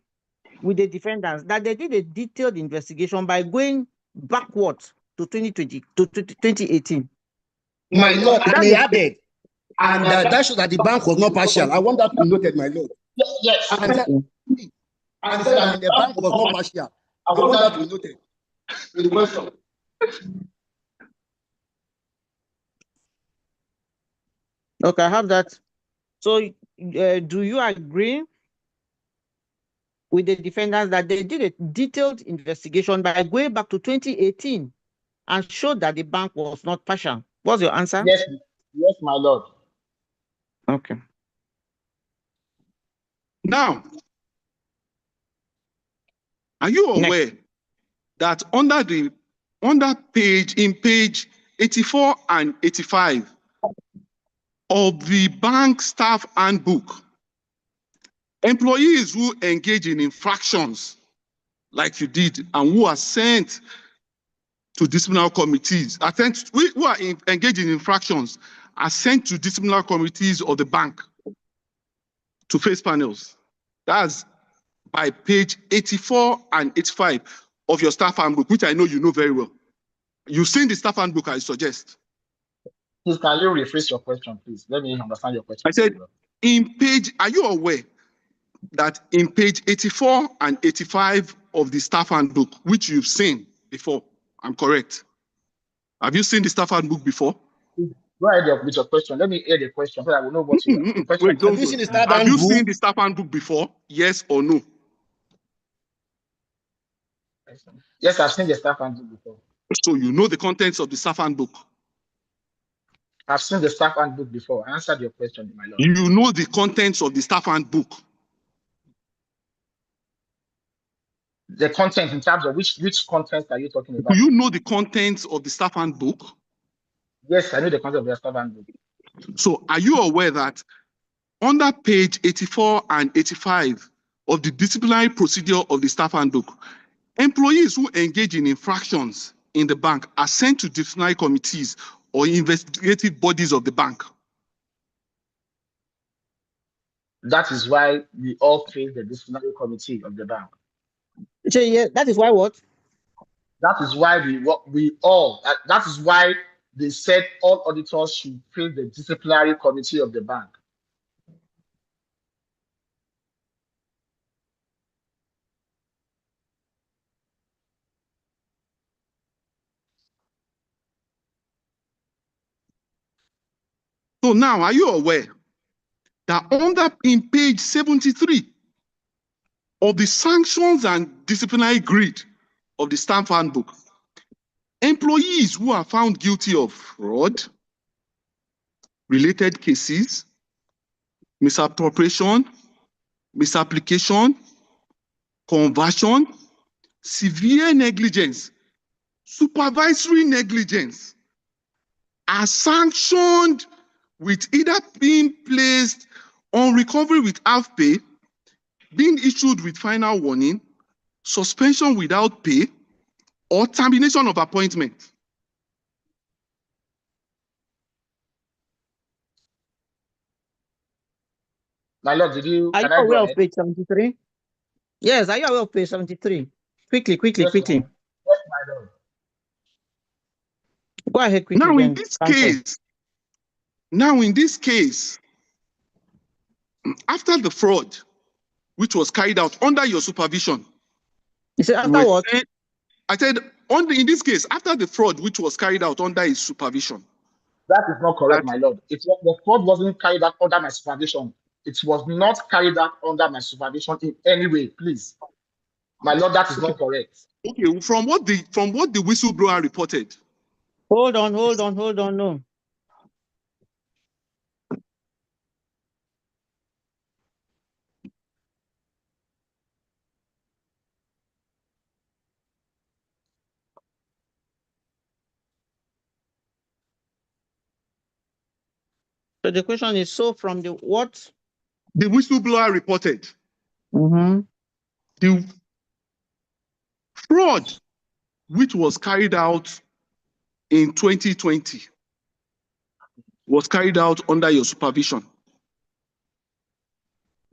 with the defendants that they did a detailed investigation by going backwards to 2020 to 2018? my lord, and he That's added, and that shows that the bank was not partial. I want that to be noted, my lord. Yes. And said, and said that the bank was not partial. I want that to be noted. The question. okay, I have that. So do you agree with the defendants that they did a detailed investigation by going back to 2018 and showed that the bank was not partial? What's your answer? Yes, yes, my lord. Okay. Now, are you aware that in page 84 and 85 of the bank staff handbook, employees who engage in infractions like you did and who are sent to disciplinary committees, who are engaged in infractions are sent to disciplinary committees of the bank to face panels. That's by page 84 and 85 of your staff handbook, which I know you know very well. You've seen the staff handbook, I suggest. Please, can you rephrase your question, please? Let me understand your question. I said, are you aware that in page 84 and 85 of the staff handbook, which you've seen before, I'm correct? Have you seen the staff handbook before? Go ahead with your question. Let me hear the question so I will know what you are. Wait, Have you seen the staff have you handbook? seen the staff handbook before? Yes or no? Yes, I've seen the staff handbook before. So you know the contents of the staff handbook. I've seen the staff handbook before. I answered your question, my lord. You know the contents of the staff handbook. The content in terms of which content are you talking about? Do you know the contents of the staff handbook? Yes, I know the content of the staff handbook. So are you aware that under page 84 and 85 of the disciplinary procedure of the staff handbook, employees who engage in infractions in the bank are sent to disciplinary committees or investigative bodies of the bank? That is why we all face the disciplinary committee of the bank. So yeah, that is why what? That is why that is why they said all auditors should face the disciplinary committee of the bank. So now, are you aware that in page 73 of the sanctions and disciplinary grid of the staff handbook, employees who are found guilty of fraud, related cases, misappropriation, misapplication, conversion, severe negligence, supervisory negligence are sanctioned with either being placed on recovery with half pay, being issued with final warning, suspension without pay, or termination of appointment. My lord, can I go aware ahead? of page 73? Yes, are you aware of page 73? Quickly. Yes, my lord. Go ahead quickly. Now in this case, after the fraud, which was carried out under your supervision. You said after what? I said, in this case, after the fraud, which was carried out under his supervision, That is not correct, my lord. The fraud wasn't carried out under my supervision. It was not carried out under my supervision in any way, please. My lord, that is not correct. Okay, from what the whistleblower reported. Hold on, no. So the question is, so from the what? The whistleblower reported. Mm-hmm. The fraud which was carried out in 2020 was carried out under your supervision.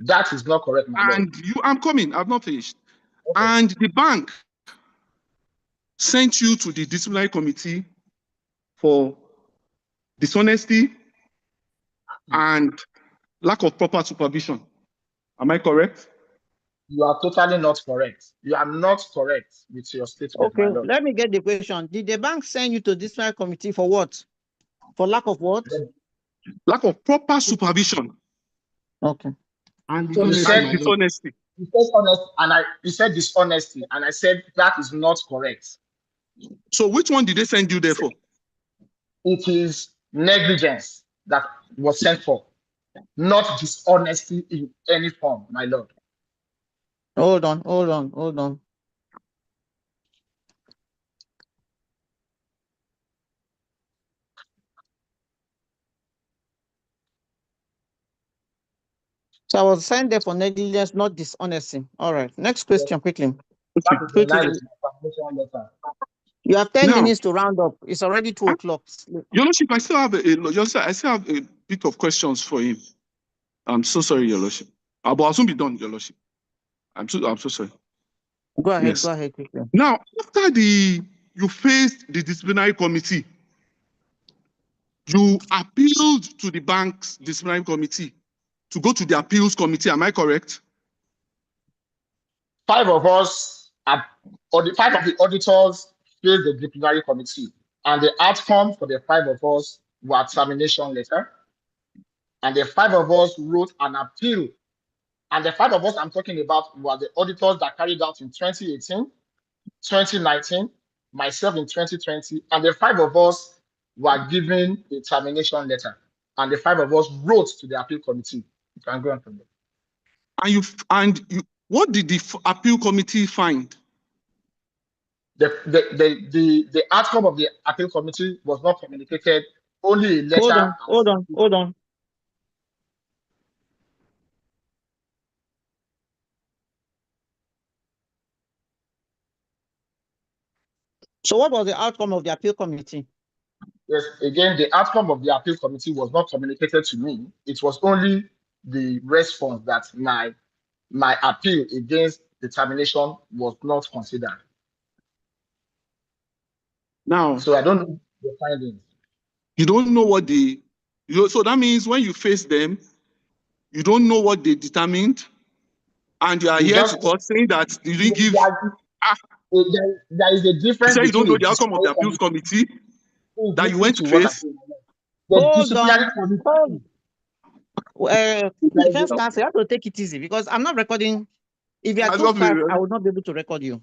That is not correct, my lord. And I'm coming, I've not finished. Okay. And the bank sent you to the disciplinary committee for dishonesty and lack of proper supervision. Am I correct? You are totally not correct. You are not correct with your statement, Okay, my lord. let me get the question. Did the bank send you to disciplinary committee for what? For lack of what? Lack of proper supervision. Okay. And So you dishonesty, said my lord. Dishonesty. You said honest, and you said dishonesty, and I said that is not correct. So which one did they send you there for? It is negligence that was sent for, not dishonesty in any form, my lord. Hold on. So I was sent there for negligence, not dishonesty. All right. Next question, quickly. Okay. That is in line with my permission letter. You have 10 Now, minutes to round up. It's already 2 o'clock. Your Lordship, I still have a bit of questions for him. I'm so sorry, Your Lordship. But I'll soon be done, Your Lordship. I'm so sorry. Go ahead, Yes. go ahead, quickly. Now, after you faced the disciplinary committee, you appealed to the bank's disciplinary committee to go to the appeals committee. Am I correct? 5 of us, or the 5 of the auditors, faced the disciplinary committee, and the outcome for the 5 of us were termination letter, and the 5 of us wrote an appeal. And the 5 of us I'm talking about were the auditors that carried out in 2018, 2019, myself in 2020, and the 5 of us were given a termination letter, and the 5 of us wrote to the appeal committee. You can go on from there. What did the appeal committee find? The outcome of the appeal committee was not communicated. Only a letter. Hold on. So what was the outcome of the appeal committee? Yes, again, the outcome of the appeal committee was not communicated to me. It was only the response that my appeal against the termination was not considered. Now, so I don't know the findings. You don't know what so that means when you face them, you don't know what they determined, and you are here to court saying that you didn't give. There is a difference. You say you don't know between the outcome of the appeals committee that you went to face. The disciplinary committee. Defense counsel, you have to take it easy because I'm not recording. If you are too fast, I will not be able to record you.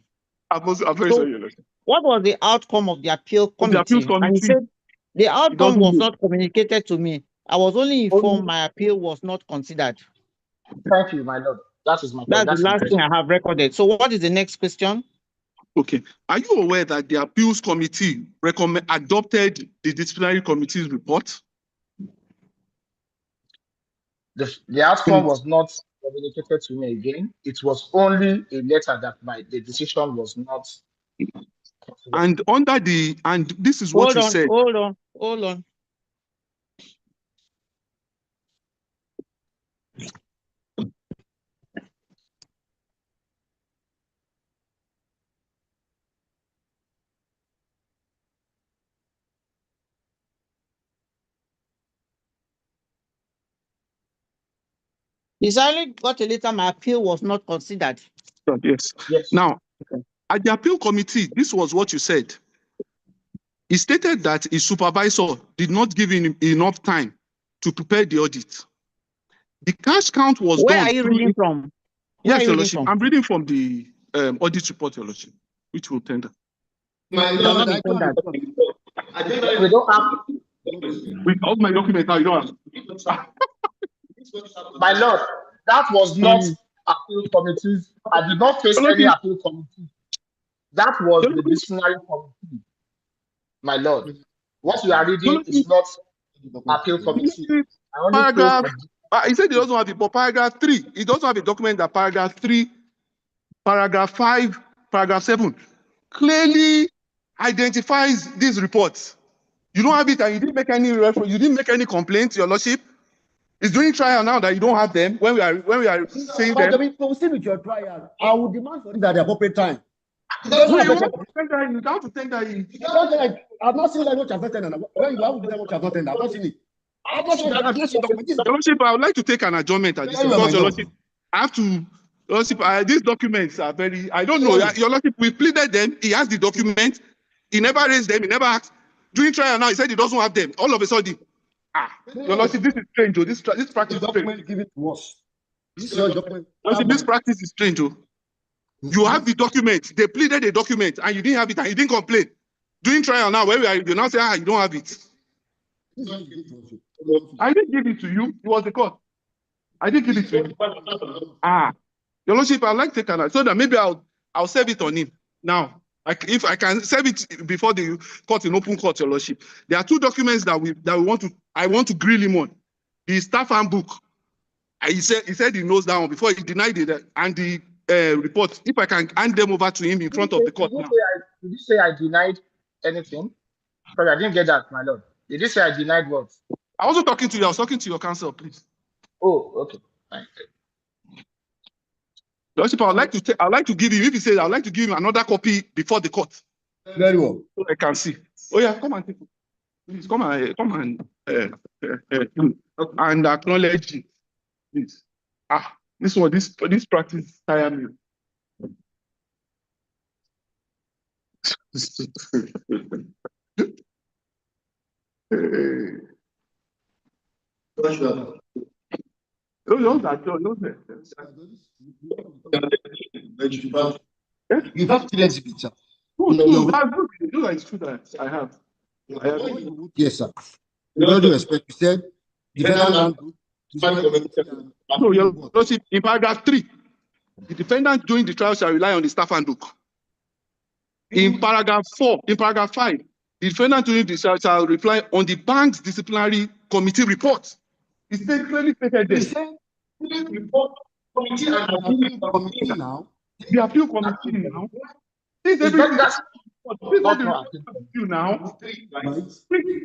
I'm very sorry. What was the outcome of the appeal committee? And he said the outcome was not communicated to me. I was only informed my appeal was not considered. Thank you, my lord. That is my point. That's the last thing I have recorded. So what is the next question? Okay. Are you aware that the appeals committee adopted the disciplinary committee's report? The outcome was not communicated to me again. It was only a letter that the decision was not considered. And this is what you said. Hold on. Decided got a letter, my appeal was not considered. Yes. Now, at the appeal committee, this was what you said. he stated that his supervisor did not give him enough time to prepare the audit. The cash count was Where done are you through. reading from? Where Yes, are you Your reading Lordship. from? I'm reading from the audit report, Your Lordship, which will tender. My It has not Lord, been I don't tendered. We don't have, With all my documents now, you don't have. my lord, that was not Mm. appeal committees. I did not face Your any Lordship, appeal committee. That was Your the Lordship, disciplinary committee, my lord. What you are Your reading is Lordship, not appeal committee. I only came paragraph, from he said he doesn't have it, but paragraph 3, he doesn't have a document that paragraph 3, paragraph 5, paragraph 7 clearly identifies these reports. You don't have it and you didn't make any reference, you didn't make any complaints, Your Lordship. It's doing trial now that you don't have them when we are saying But I them. mean, proceed with your trial. I will demand for it at the appropriate time. No, you want to think that you have to think that I've not seen that much I've not tendered. When you have that much I've not tendered, I've not seen it. I've not seen document. This is Your Lordship, I would like to take an adjournment at this Very well, because my Your lord. Lordship, I have to. Your Lordship, these documents are very. I don't know. Your Lordship, we pleaded them. He has the document. He never raised them. He never asked. During trial now, he said he doesn't have them. All of a sudden, Your Lordship, this is strange. Oh, this practice The is strange. document given to us. This is your document. Your Lordship, this practice is strange. Oh. You have the document. They pleaded a document, and you didn't have it, and you didn't complain. During trial now, where we are, you now say, you don't have it. This is what you give to us. I didn't give it to you. It was the court. I didn't give it to you. Your Lordship, I'd like to take an so that maybe I'll save it on him now. If I can save it before the court in open court, Your Lordship. There are two documents that I want to grill him on. The staff handbook. He said he knows that one before he denied it, and the report. If I can hand them over to him in front of the court now. Did you say I denied anything? Because I didn't get that, my lord. Did you say I denied what? I wasn't talking to you. I was talking to your counsel, please. Oh, okay. Fine. Your Lordship, I'd like to give him. If he says, I'd like to give him another copy before the court. Very well. So I can see. Oh yeah, come and take it. Please come and acknowledge it. Please. This practice tire me. You have three exhibits, sir. That's true that I have. Yes, sir. With all due respect, you said defendant handbook. No, Your Lordship, in paragraph 3, the defendant during the trial shall rely on the staff handbook. In paragraph 4, in paragraph 5, the defendant during the trial shall rely on the bank's disciplinary committee report. It's clearly stated there. Report committee and committee now. The appeal committee now. This is everything. You now. Please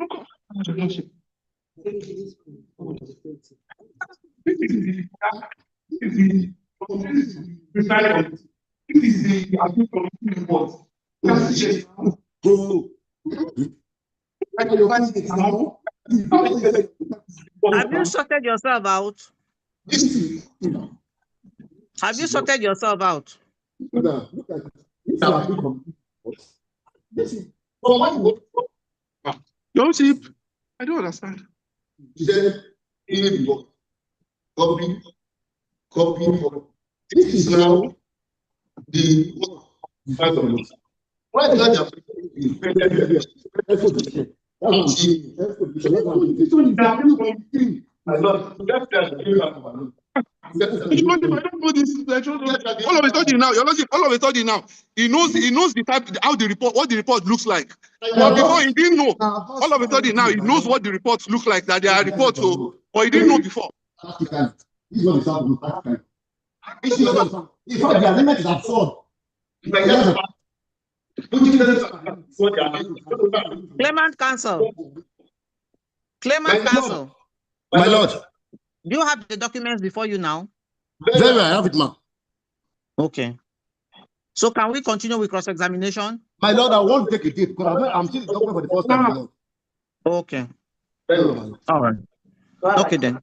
look up. Your Lordship. This is the appeal committee report. Have you sorted yourself out? Have you sorted yourself out? Your Lordship, I don't understand. Copy. This is now the why is that? I don't know this. All of a sudden now, Your Lordship, all of a sudden now, he knows the type, what the report looks like. But before he didn't know. All of a sudden now, he knows what the reports look like, that they are reports, but he didn't know before. This is what is happening. In fact, the agreement is absurd. Claimant counsel. Claimant counsel. My lord. Do you have the documents before you now? Very well, I have it, ma'am. Okay. So can we continue with cross-examination? My lord, I want to take a date because I'm seeing the document for the first time, my lord. Okay. Very well, my lord. All right. Okay then.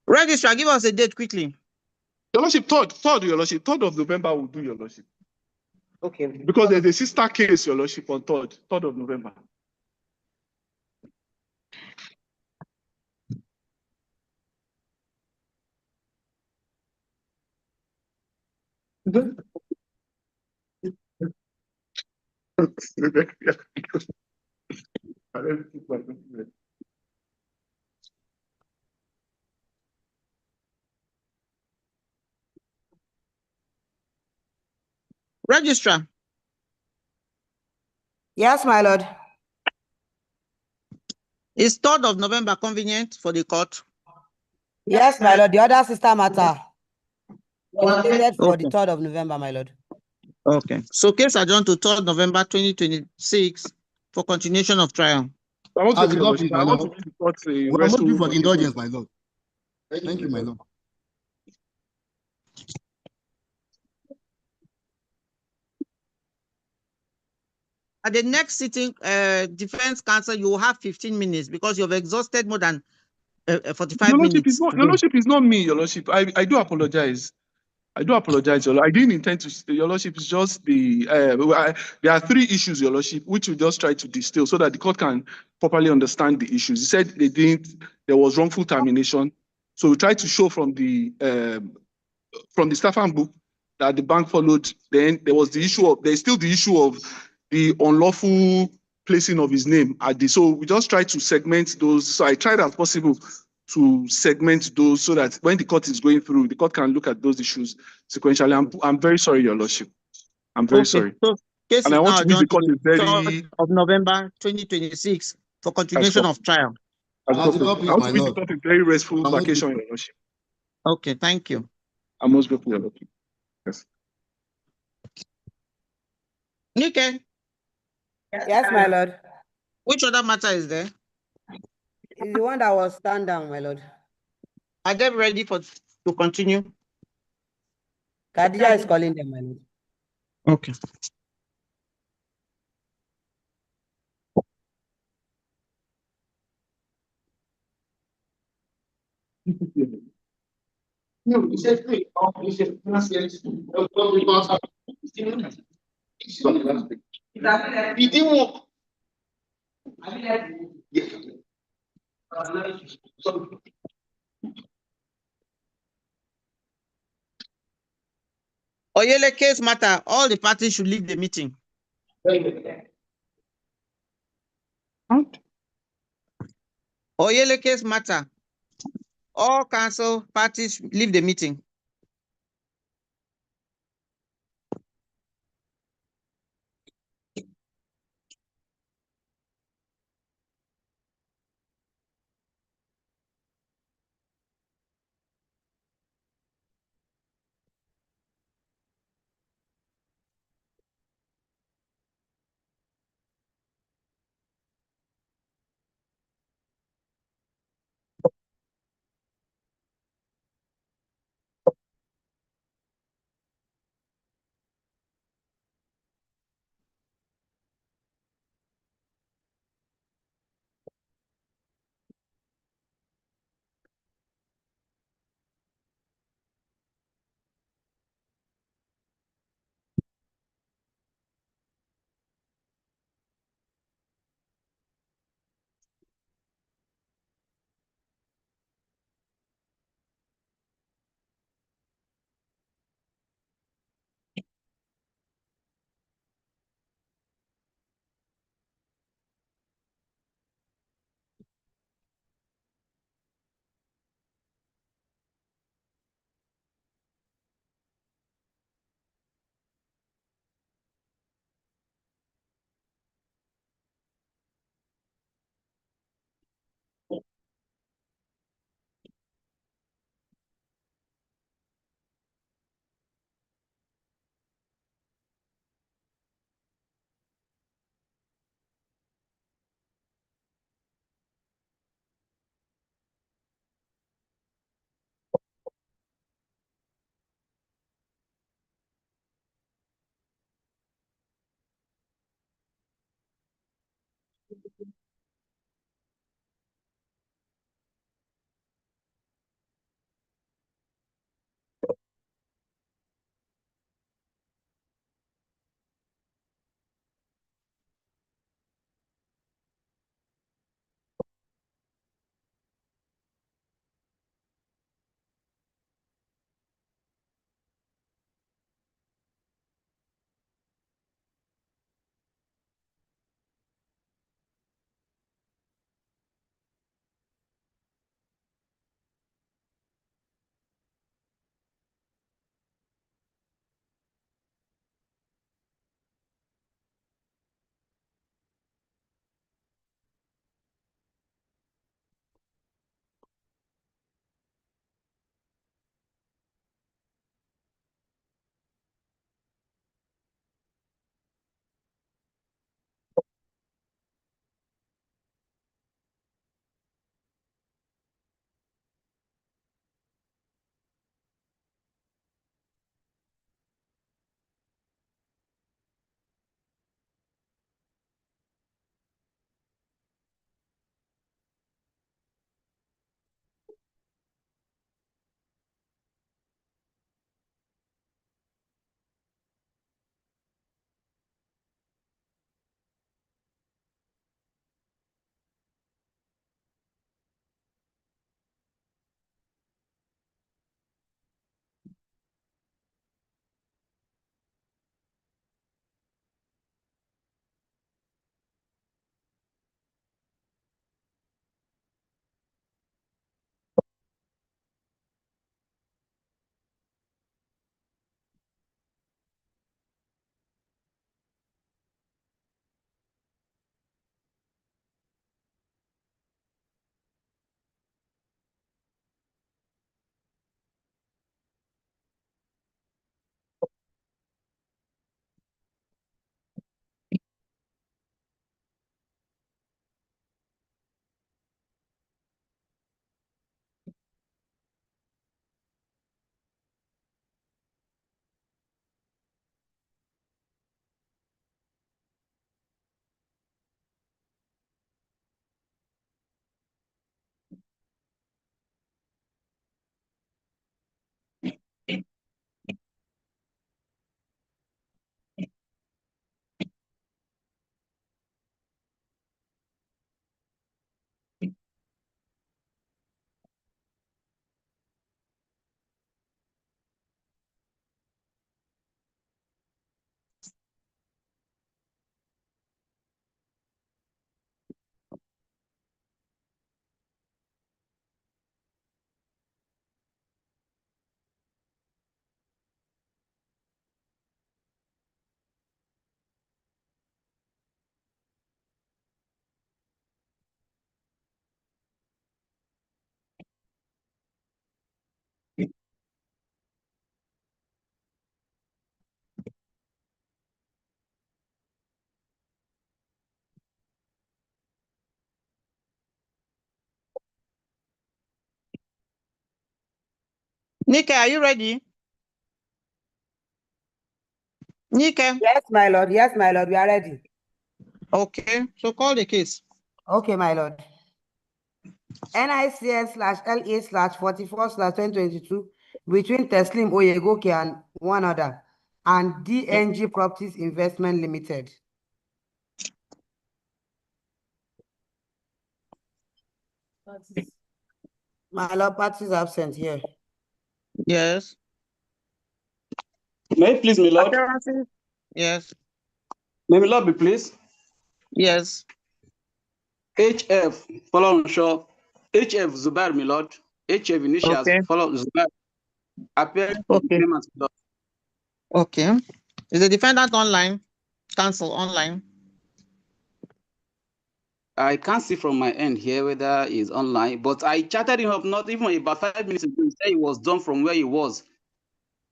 Registrar, give us a date quickly. Your Lordship, 3rd, Your Lordship, 3rd of November will do, Your Lordship. Okay. Because there's a sister case, Your Lordship, on 3rd of November. Registrar, Yes, my lord. is 3rd of November convenient for the court? Yes, my lord. The other sister matter is dated for the Okay. 3rd of November, my lord. Okay. So case adjourned to 3rd November 2026 for continuation of trial. I want to As make the Your court, please, Lordship. my I want to lord. make the court a We are restful moving for the vacation. indulgence, my lord. Thank you, my lord. At the next sitting, defense counsel, you will have 15 minutes because you've exhausted more than 45 Your Lordship minutes. Your Lordship is not me, Your Lordship. I do apologize. I do apologize, Your Lordship. I didn't intend to. Your Lordship is just the. There are 3 issues, Your Lordship, which we just try to distill so that the court can properly understand the issues. He said there was wrongful termination. So we try to show from the staff handbook that the bank followed. Then there's still the issue of the unlawful placing of his name at the. So we just try to segment those. So I tried as possible to segment those so that when the court is going through, the court can look at those issues sequentially. I'm very sorry, Your Lordship. I'm very sorry. So case And is I want now to give the adjourned to court the a very 3rd of November 2026 for continuation of trial. As the court, I please, want my to give the lord. court a very restful I'm most vacation, grateful. Your Lordship. Okay, thank you. I'm most grateful, Your Lordship. Yes. Nike, Yes, my lord. which other matter is there? It's the one that was stand down, my lord. Are they ready to continue? Khadija is calling them, my lord. Okay. No, he said, "Hey, he said, he didn't work. Yes. Oyele case matter, all the parties should leave the meeting. Oyele case matter, all council parties leave the meeting. Nika, are you ready? Nika. Yes, my lord. Yes, my lord. We are ready. Okay, so call the case. Okay, my lord. NICS/LA/44/2022 between Teslim Oyegoke and one other and DNG Properties Investment Limited. My lord, parties absent here. Yes. May I please, my lord? Appearances? Yes. May my lord be pleased? Yes. HF, follow show. HF Zubair, my lord. HF initials, Okay. follow Zubair. Appearing for the Okay. claimant, my lord. Okay. Is the defendant online? Cancel online. I can't see from my end here whether he's online, but I chatted him up not even about 5 minutes ago. He said he was done from where he was,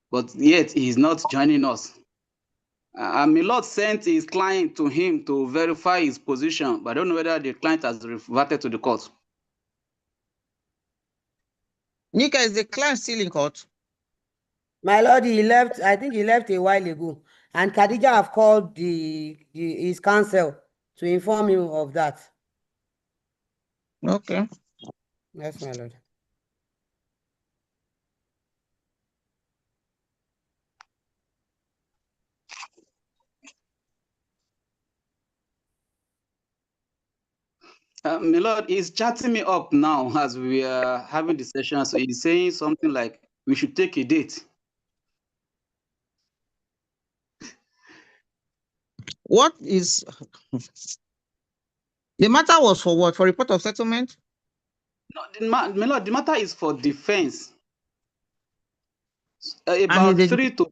but yet he's not joining us. My lord sent his client to him to verify his position, but I don't know whether the client has reverted to the court. Nika, is the client still in court? My lord, he left. I think he left a while ago. And Khadija have called his counsel to inform him of that. Okay. Yes, my lord. My lord, he's chatting me up now as we are having the session. So he's saying something like, we should take a date. What is the matter was for what? For report of settlement? No, my lord, the matter is for defense. And About is three to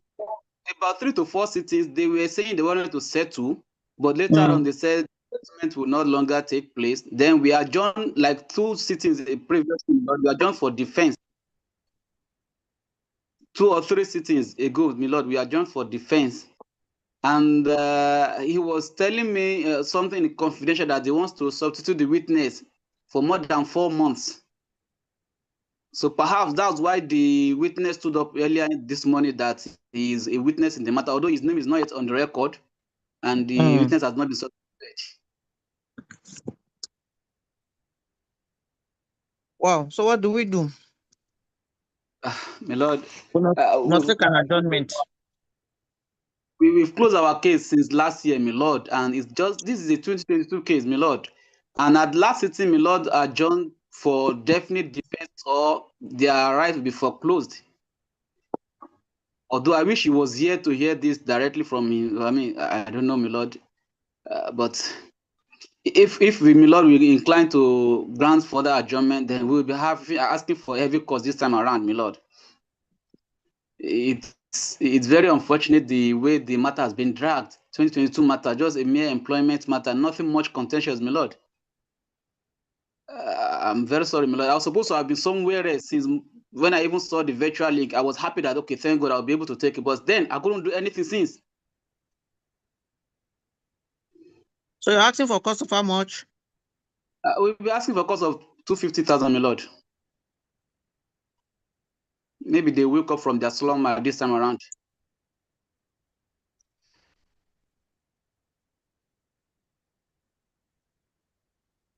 four cities, they were saying they wanted to settle, but later Mm. on they said settlement will no longer take place. Then we adjourned like 2 cities previously, but we adjourned for defense. 2 or 3 cities ago, my lord, we adjourned for defense. And he was telling me something confidential that he wants to substitute the witness for more than 4 months. So perhaps that's why the witness stood up earlier this morning that he is a witness in the matter, although his name is not yet on the record and the witness has not been substituted. Wow. So what do we do? My lord, Must take an adjournment. we've closed our case since last year, my lord, and it's just this is a 2022 case, my lord. And at last sitting, my lord, adjourned for definite defense or their right will be foreclosed. Although I wish he was here to hear this directly from him. I mean, I don't know, my lord, but if my lord will incline to grant further adjournment, then we'll be asking for heavy cost this time around, my lord. It's very unfortunate the way the matter has been dragged. 2022 matter, just a mere employment matter, nothing much contentious, my lord. I'm very sorry, my lord. I was supposed to have been somewhere else since when I even saw the virtual link. I was happy that, okay, thank God I'll be able to take it. But then I couldn't do anything since. So you're asking for cost of how much? We'll be asking for a cost of 250,000, my lord. Maybe they wake up from their slumber this time around.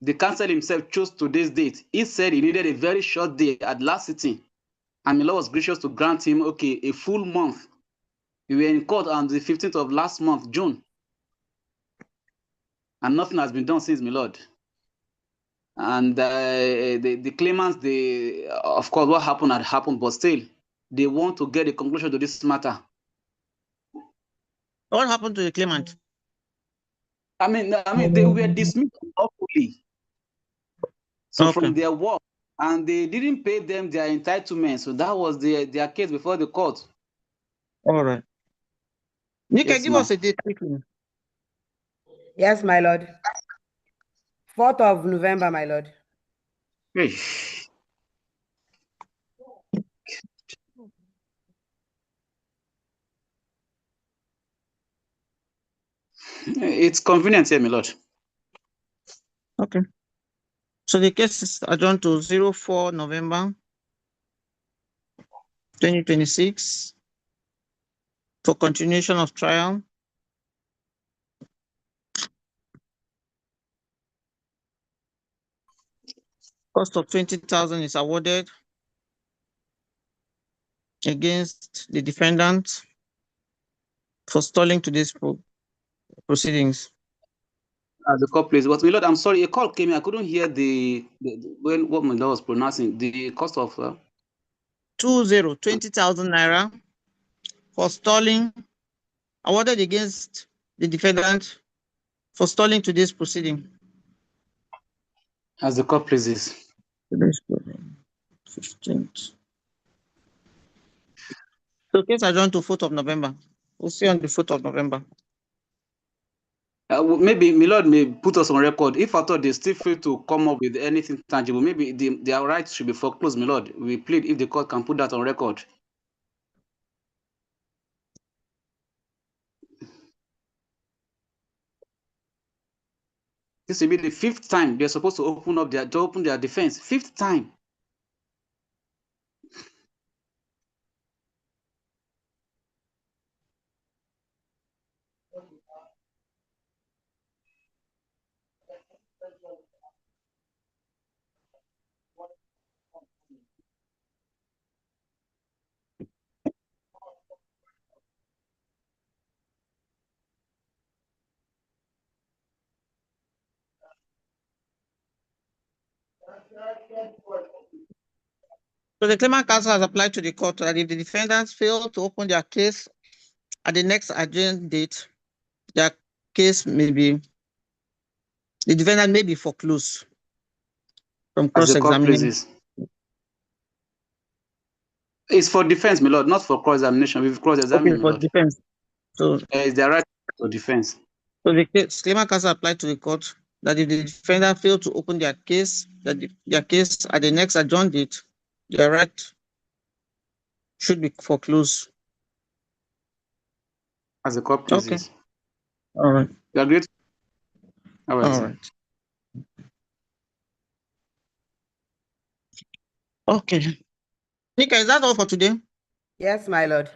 The counsel himself chose today's date. He said he needed a very short day at last sitting. And my lord was gracious to grant him, okay, a full month. We were in court on the 15th of last month, June. And nothing has been done since, my lord. And the claimants, of course, what happened had happened, but still, they want to get a conclusion to this matter. What happened to the claimant? I mean, they were dismissed lawfully. So Okay. from their work, and they didn't pay them their entitlement. So that was their case before the court. All right. You Yes, can give ma'am. us a date quickly. Yes, my lord. 4th of November, my lord. Hey. It's convenient here, my lord. Okay. So the case is adjourned to 04 November 2026 for continuation of trial. Cost of 20,000 is awarded against the defendant for stalling today's proceedings. As the call, please. But my lord, I'm sorry, a call came in. I couldn't hear when what my lord was pronouncing. The cost of 20,000 naira for stalling awarded against the defendant for stalling today's proceeding. as the call pleases. Today's proceeding, 15th. So case adjourned to 4th of November. We'll see on the 4th of November. Maybe my lord may put us on record. If I thought they still free to come up with anything tangible, maybe their rights should be foreclosed, my lord. We plead if the court can put that on record. This will be the 5th time they're supposed to open their defense. 5th time. So the claimant counsel has applied to the court that if the defendants fail to open their case at the next adjourned date, their case may be, the defendant may be foreclosed from As the court cross-examining. pleases. It's for defense, my lord, not for cross-examination. We've cross-examined, Okay, my for lord. defense. So, It's their right for defense. so the claimant counsel applied to the court that if the defendant failed to open their case, their case at the next adjourned date, their right should be foreclosed. As the court Okay. pleases. All right. You agree? All right. All Sir. right. Okay. Nika, is that all for today? Yes, my lord.